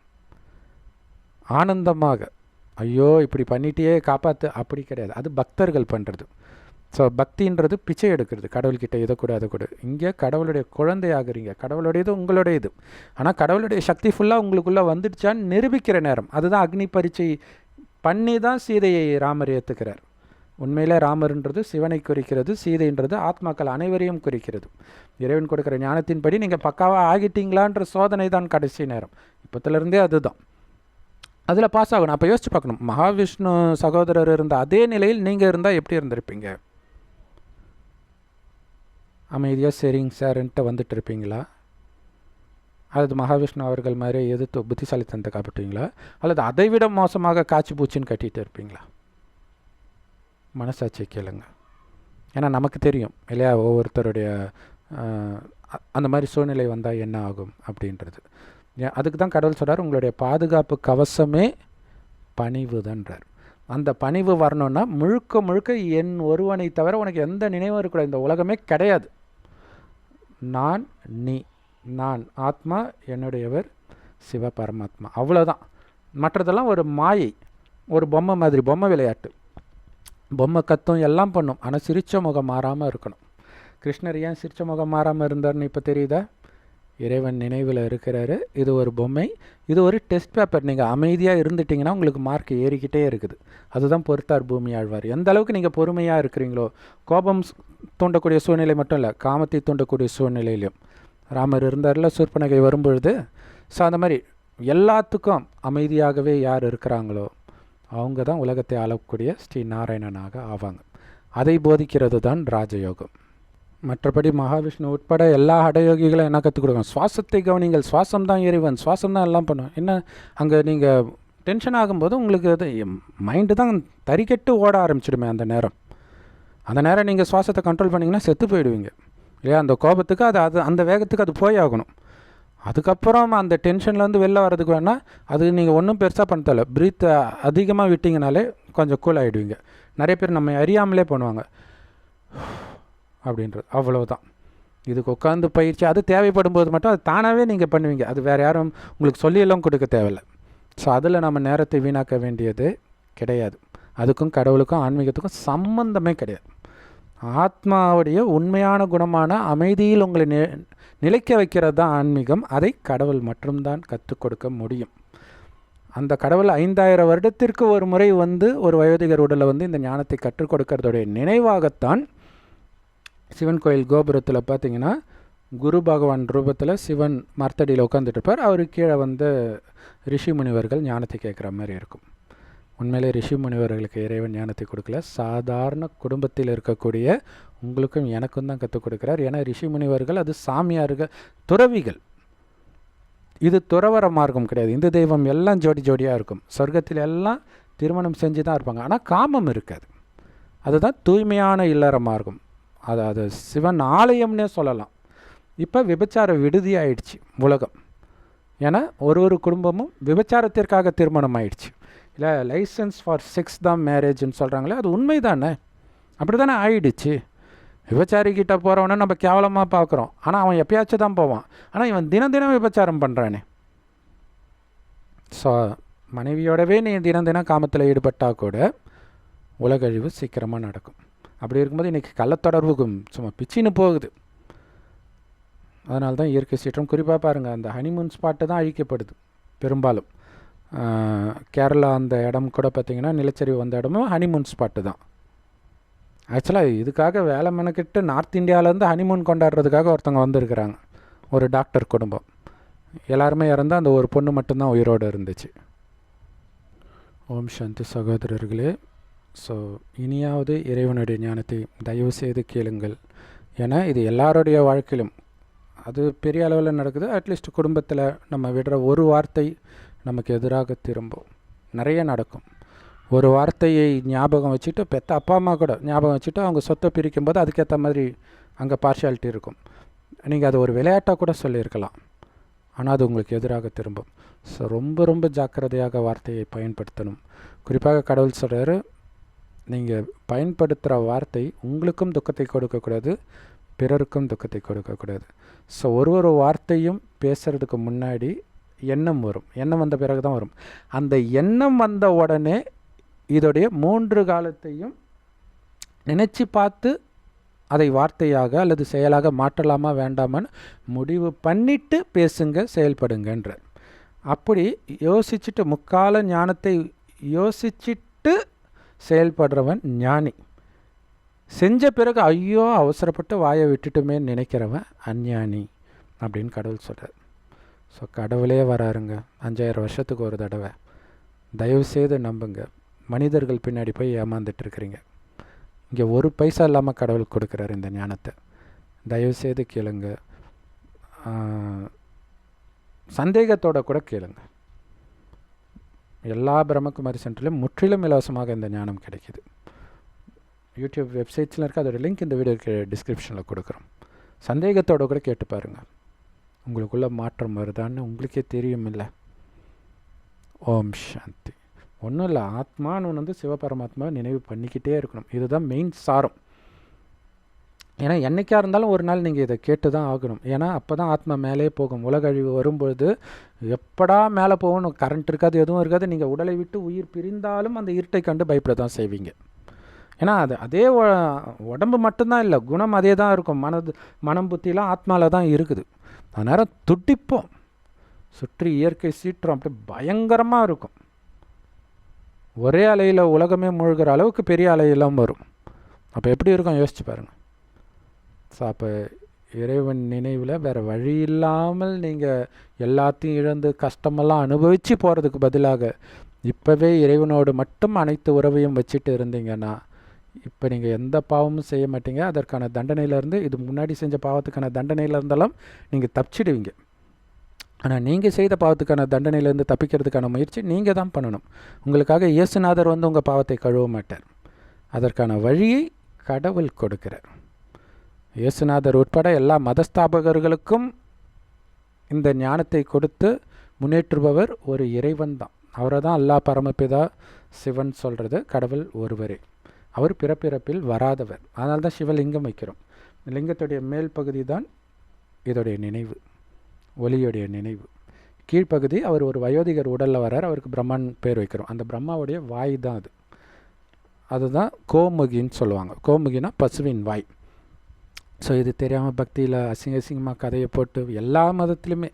ஆனந்தமாக, ஐயோ இப்படி பண்ணிட்டே காப்பாற்று, அப்படி கிடையாது. அது பக்தர்கள் பண்ணுறது. ஸோ பக்தின்றது பிச்சை எடுக்கிறது, கடவுள்கிட்ட இதை கூட அதை கூட. இங்கே கடவுளுடைய குழந்தையாகிறீங்க, கடவுளுடையது உங்களுடையது. ஆனால் கடவுளுடைய சக்தி ஃபுல்லாக உங்களுக்குள்ளே வந்துடுச்சான்னு நிரூபிக்கிற நேரம். அதுதான் அக்னி பரீட்சை பண்ணி தான் சீதையை ராமர் ஏற்றுக்கிறார். உண்மையில் ராமர்ன்றது சிவனை குறிக்கிறது, சீதைன்றது ஆத்மாக்கள் அனைவரையும் குறிக்கிறது. இறைவன் கொடுக்குற ஞானத்தின்படி நீங்கள் பக்காவாக ஆகிட்டீங்களான்ற சோதனை தான் கடைசி நேரம். இப்போத்துலேருந்தே அதுதான். அதில் பாஸ் ஆகணும். அப்போ யோசிச்சு பார்க்கணும், மகாவிஷ்ணு சகோதரர் இருந்த அதே நிலையில் நீங்கள் இருந்தால் எப்படி இருந்திருப்பீங்க? அமைதியாக சரிங்க சார்ன்ட்டு வந்துட்டு இருப்பீங்களா? அல்லது மகாவிஷ்ணு அவர்கள் மாதிரி எதிர்த்து புத்திசாலித்தனத்தை காப்பிட்டீங்களா? அல்லது அதை விட மோசமாக காய்ச்சி பூச்சின்னு கட்டிகிட்டு இருப்பீங்களா? மனசாட்சி கேளுங்க. ஏன்னா நமக்கு தெரியும் இல்லையா, ஒவ்வொருத்தருடைய அந்த மாதிரி சூழ்நிலை வந்தால் என்ன ஆகும் அப்படின்றது. அதுக்கு தான் கடவுள் சொல்கிறார், உங்களுடைய பாதுகாப்பு கவசமே பணிவு தான்றார். அந்த பணிவு வரணும்னா முழுக்க முழுக்க என் ஒருவனை தவிர உனக்கு எந்த நினைவும் இருக்கக்கூடாது, இந்த உலகமே கிடையாது. நான், நீ, நான் ஆத்மா, என்னுடையவர் சிவ பரமாத்மா, அவ்வளோதான். மற்றதெல்லாம் ஒரு மாயை, ஒரு பொம்மை மாதிரி, பொம்மை விளையாட்டு. பொம்மை கத்தும் எல்லாம் பண்ணும், ஆனால் சிரிச்ச முகம் மாறாமல் இருக்கணும். கிருஷ்ணர் ஏன் சிரிச்ச முகம் மாறாமல் இருந்தார்னு இப்போ தெரியுதா? இறைவன் நினைவில் இருக்கிறாரு. இது ஒரு பொம்மை, இது ஒரு டெஸ்ட் பேப்பர். நீங்கள் அமைதியாக இருந்துட்டிங்கன்னா உங்களுக்கு மார்க் ஏறிக்கிட்டே இருக்குது. அதுதான் பொறுத்தார் பூமி ஆழ்வார். எந்த அளவுக்கு நீங்கள் பொறுமையாக இருக்கிறீங்களோ, கோபம் தூண்டக்கூடிய சூழ்நிலை மட்டும் இல்லை, காமத்தை தூண்டக்கூடிய சூழ்நிலையிலையும் ராமர் இருந்தார்ல சூர்பனகை வரும்பொழுது. ஸோ அந்த மாதிரி எல்லாத்துக்கும் அமைதியாகவே யார் இருக்கிறாங்களோ அவங்க தான் உலகத்தை ஆளக்கூடிய ஸ்ரீ நாராயணனாக ஆவாங்க. அதை போதிக்கிறது தான் ராஜயோகம். மற்றபடி மகாவிஷ்ணு உட்பட எல்லா ஹடயோகிகளும் என்ன கற்றுக் கொடுக்கணும்? சுவாசத்தை கவனிங்கள், சுவாசம் தான் இறைவன், சுவாசம் தான் எல்லாம் பண்ணும். என்ன அங்கே நீங்கள் டென்ஷன் ஆகும்போது உங்களுக்கு அது மைண்டு தான் தறிக்கெட்டு ஓட ஆரம்பிச்சிடுமே அந்த நேரம். அந்த நேரம் நீங்கள் சுவாசத்தை கண்ட்ரோல் பண்ணிங்கன்னா செத்து போயிடுவீங்க இல்லையா? அந்த கோபத்துக்கு அது அந்த வேகத்துக்கு அது போய் ஆகணும். அதுக்கப்புறம் அந்த டென்ஷன்லேருந்து வெளில வர்றதுக்கு வேணால் அது நீங்கள் ஒன்றும் பெருசாக பண்ணல, ப்ரீத்தை அதிகமாக விட்டிங்கனாலே கொஞ்சம் கூல் ஆகிடுவீங்க. நிறைய பேர் நம்ம அறியாமலே பண்ணுவாங்க அப்படின்றது, அவ்வளவுதான். இதுக்கு உட்காந்து பயிற்சி அது தேவைப்படும் போது மட்டும் அது தானாகவே நீங்கள் பண்ணுவீங்க. அது வேறு யாரும் உங்களுக்கு சொல்லியெல்லாம் கொடுக்க தேவையில்லை. ஸோ அதில் நம்ம நேரத்தை வீணாக்க வேண்டியது கிடையாது. அதுக்கும் கடவுளுக்கும் ஆன்மீகத்துக்கும் சம்பந்தமே கிடையாது. ஆத்மாவுடைய உண்மையான குணமான அமைதியில் உங்களை நிலைக்க வைக்கிறது தான் ஆன்மீகம். அதை கடவுள் மட்டும்தான் கற்றுக் கொடுக்க முடியும். அந்த கடவுள் 5000 வருடத்திற்கு ஒரு முறை வந்து ஒரு வயோதிகர் உடலில் வந்து இந்த ஞானத்தை கற்றுக் கொடுக்கறதுடைய நினைவாகத்தான் சிவன் கோயில் கோபுரத்தில் பார்த்தீங்கன்னா குரு பகவான் ரூபத்தில் சிவன் மரத்தடியில் உட்காந்துட்டு இருப்பார். அவர் கீழே வந்து ரிஷி முனிவர்கள் ஞானத்தை கேட்குற மாதிரி இருக்கும். உண்மையிலே ரிஷி முனிவர்களுக்கு இறைவன் ஞானத்தை கொடுக்கல, சாதாரண குடும்பத்தில் இருக்கக்கூடிய உங்களுக்கும் எனக்கும் தான் கற்றுக் கொடுக்குறார். ஏன்னா ரிஷி முனிவர்கள் அது சாமியார்கள், துறவிகள் இது துறவற மார்க்கம் கிடையாது. இந்து தெய்வம் எல்லாம் ஜோடி ஜோடியாக இருக்கும். சொர்க்கத்தில் எல்லாம் திருமணம் செஞ்சு தான் இருப்பாங்க. ஆனால் காமம் இருக்காது. அதுதான் தூய்மையான இல்லற மார்க்கம். அது சிவன் ஆலயம்னே சொல்லலாம். இப்போ விபச்சார விடுதி ஆயிடுச்சு உலகம். ஏன்னா ஒரு குடும்பமும் விபச்சாரத்திற்காக திருமணம் ஆயிடுச்சு. இல்லை லைசன்ஸ் ஃபார் செக்ஸ் தான் மேரேஜ்னு சொல்கிறாங்களே, அது உண்மை தானே? அப்படி தானே ஆயிடுச்சு. விபச்சாரிக்கிட்ட போகிறவனை நம்ம கேவலமாக பார்க்குறோம். ஆனால் அவன் எப்பயாச்சும் தான் போவான். ஆனால் இவன் தினம் தினம் விபச்சாரம் பண்ணுறானே. ஸோ மனைவியோடவே நீ தினம் தினம் காமத்தில் ஈடுபட்டால் கூட உலகழிவு சீக்கிரமாக நடக்கும். அப்படி இருக்கும்போது இன்றைக்கி கள்ளத்தொடர்புக்கும் சும்மா பிச்சின்னு போகுது. அதனால தான் இயற்கை சீற்றம். குறிப்பாக பாருங்கள், அந்த ஹனிமூன் ஸ்பாட்டு தான் அழிக்கப்படுது பெரும்பாலும். கேரளா அந்த இடம் கூட பார்த்திங்கன்னா நிலச்சரிவு வந்த இடமும் ஹனிமூன் ஸ்பாட்டு தான். ஆக்சுவலாக இதுக்காக வேலை மெனக்கிட்டு நார்த் இந்தியாவிலேருந்து ஹனிமூன் கொண்டாடுறதுக்காக ஒருத்தவங்க வந்திருக்கிறாங்க. ஒரு டாக்டர் குடும்பம். எல்லாருமே இறந்தால் அந்த ஒரு பொண்ணு மட்டும்தான் உயிரோடு இருந்துச்சு. ஓம் சாந்தி சகோதரர்களே. ஸோ இனியாவது இறைவனுடைய ஞானத்தை தயவு செய்து கேளுங்கள். ஏன்னா இது எல்லாருடைய வாழ்க்கையிலும் அது பெரிய அளவில் நடக்குது. அட்லீஸ்ட் குடும்பத்தில் நம்ம விடுற ஒரு வார்த்தை நமக்கு எதிராக திரும்பும். நிறைய நடக்கும். ஒரு வார்த்தையை ஞாபகம் வச்சுட்டு பெற்ற அப்பா அம்மா கூட ஞாபகம் வச்சுட்டு அவங்க சொத்தை பிரிக்கும்போது அதுக்கேற்ற மாதிரி அங்கே பார்ஷியாலிட்டி இருக்கும். நீங்கள் அது ஒரு விளையாட்டாக கூட சொல்லியிருக்கலாம். ஆனால் அது உங்களுக்கு எதிராக திரும்பும். ஸோ ரொம்ப ரொம்ப ஜாக்கிரதையாக வார்த்தையை பயன்படுத்தணும். குறிப்பாக கடவுள் சொல்கிறாரு, நீங்கள் பயன்படுத்துகிற வார்த்தை உங்களுக்கும் துக்கத்தை கொடுக்கக்கூடாது, பிறருக்கும் துக்கத்தை கொடுக்கக்கூடாது. ஸோ ஒரு வார்த்தையும் பேசுகிறதுக்கு முன்னாடி எண்ணம் வரும். எண்ணம் வந்த பிறகு தான் வரும். அந்த எண்ணம் வந்த உடனே இதோடைய 3 காலத்தையும் நினச்சி பார்த்து அதை வார்த்தையாக அல்லது செயலாக மாற்றலாமா வேண்டாமான்னு முடிவு பண்ணிவிட்டு பேசுங்க, செயல்படுங்கன்ற. அப்படி யோசிச்சுட்டு முக்கால ஞானத்தை யோசிச்சுட்டு செயல்படுறவன் ஞானி. செஞ்ச பிறகு ஐயோ அவசரப்பட்டு வாயை விட்டுட்டுமே நினைக்கிறவன் அஞ்ஞானி அப்படின்னு கடவுள் சொல்கிறார். ஸோ கடவுளே வராருங்க 5000 வருஷத்துக்கு ஒரு தடவை. தயவுசெய்து நம்புங்க. மனிதர்கள் பின்னாடி போய் ஏமாந்துட்டுருக்குறீங்க. இங்கே ஒரு பைசா இல்லாமல் கடவுள் கொடுக்குறாரு இந்த ஞானத்தை. தயவுசெய்து கேளுங்க. சந்தேகத்தோடு கூட கேளுங்க. எல்லா பிரம்மகுமாரி சென்டர்லையும் முற்றிலும் இலவசமாக இந்த ஞானம் கிடைக்கிது. யூடியூப் வெப்சைட்ஸில் இருக்க அதோட லிங்க் இந்த வீடியோக்கு டிஸ்கிரிப்ஷனில் கொடுக்குறோம். சந்தேகத்தோடு கூட கேட்டு பாருங்கள். உங்களுக்குள்ள மாற்றம் வருதான்னு உங்களுக்கே தெரியும் இல்லை? ஓம் சாந்தி. ஒன்றும் இல்லை, ஆத்மான்னு ஒன்று சிவபரமாத்மாவை நினைவு பண்ணிக்கிட்டே இருக்கணும். இதுதான் மெயின் சாரம். ஏன்னா என்றைக்காக இருந்தாலும் ஒரு நாள் நீங்கள் இதை கேட்டு தான் ஆகணும். ஏன்னா அப்போ தான் ஆத்மா மேலே போகும். உலக அழிவு வரும்பொழுது எப்படா மேலே போகணும், கரண்ட் இருக்காது, எதுவும் இருக்காது. நீங்கள் உடலை விட்டு உயிர் பிரிந்தாலும் அந்த இருட்டை கண்டு பயப்பட தான் செய்வீங்க. ஏன்னா அதே உடம்பு மட்டும்தான் இல்லை, குணம் அதே தான் இருக்கும். மனம் புத்திலாம் ஆத்மாவில் தான் இருக்குது. அதனால் துடிப்போம். சுற்றி இயற்கை சீற்றம் அப்படி பயங்கரமாக இருக்கும். ஒரே அலையில் உலகமே மூழ்கிற அளவுக்கு பெரிய அலையெல்லாம் வரும். அப்போ எப்படி இருக்கும் யோசிச்சு பாருங்கள். ஸோ அப்போ இறைவன் நினைவில் வேறு வழி இல்லாமல் நீங்கள் எல்லாத்தையும் இழந்து கஷ்டமெல்லாம் அனுபவித்து போகிறதுக்கு பதிலாக இப்போவே இறைவனோடு மட்டும் அனைத்து உறவையும் வச்சுட்டு இருந்தீங்கன்னா இப்போ நீங்கள் எந்த பாவமும் செய்ய மாட்டீங்க. அதற்கான தண்டனையிலேருந்து, இது முன்னாடி செஞ்ச பாவத்துக்கான தண்டனையில் இருந்தாலும் நீங்கள் தப்பிச்சிடுவீங்க. ஆனால் நீங்கள் செய்த பாவத்துக்கான தண்டனையிலேருந்து தப்பிக்கிறதுக்கான முயற்சி நீங்கள் தான் பண்ணணும். உங்களுக்காக இயேசுநாதர் வந்து உங்கள் பாவத்தை கழுவ மாட்டார். அதற்கான வழியை கடவுள் கொடுக்கிறார். இயேசுநாதர் உட்பட எல்லா மதஸ்தாபகர்களுக்கும் இந்த ஞானத்தை கொடுத்து முன்னேற்றுபவர் ஒரு இறைவன் தான். அவரை தான் அல்லாஹ் பரமபிதா சிவன் சொல்கிறது. கடவுள் ஒருவரே. அவர் பிறப்பிறப்பில் வராதவர். அதனால தான் சிவலிங்கம் வைக்கிறோம். லிங்கத்துடைய மேல் பகுதி தான் இதோடைய நினைவு, ஒலியுடைய நினைவு. கீழ்ப்பகுதி அவர் ஒரு வயோதிகர் உடலில் வரார், அவருக்கு பிரம்மன் பேர் வைக்கிறோம். அந்த பிரம்மாவுடைய வாய் தான் அது. அதுதான் கோமுகின்னு சொல்லுவாங்க. கோமுகினா பசுவின் வாய். ஸோ இது தெரியாமல் பக்தியில் அசிங்கமாக கதையை போட்டு எல்லா மதத்துலையுமே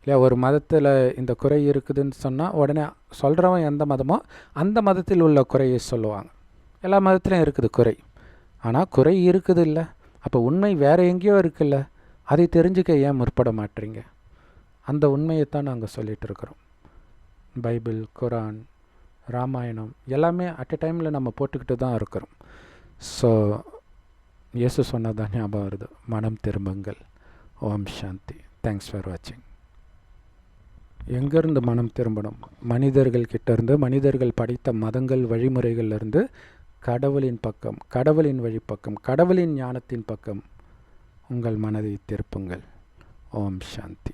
இல்லை, ஒரு மதத்தில் இந்த குறை இருக்குதுன்னு சொன்னால் உடனே சொல்கிறவன் எந்த மதமோ அந்த மதத்தில் உள்ள குறையை சொல்லுவாங்க. எல்லா மதத்துலையும் இருக்குது குறை. ஆனால் குறை இருக்குது இல்லை, அப்போ உண்மை வேறு எங்கேயோ இருக்குல்ல, அதை தெரிஞ்சுக்க ஏன் முற்பட மாட்டீங்க? அந்த உண்மையைத்தான் நாங்கள் சொல்லிகிட்டு இருக்கிறோம். பைபிள், குரான், ராமாயணம் எல்லாமே அட் எ டைமில் நம்ம போட்டுக்கிட்டு தான் இருக்கிறோம். ஸோ இயேசு சொன்னதான் ஞாபகம் வருது, மனம் திரும்புங்கள். ஓம் சாந்தி. தேங்க்ஸ் ஃபார் வாட்சிங். எங்கேருந்து மனம் திரும்பணும்? மனிதர்கள் கிட்டேருந்து, மனிதர்கள் படைத்த மதங்கள் வழிமுறைகள்லேருந்து கடவுளின் பக்கம், கடவுளின் வழிப்பக்கம், கடவுளின் ஞானத்தின் பக்கம் உங்கள் மனதை திருப்புங்கள். ஓம் சாந்தி.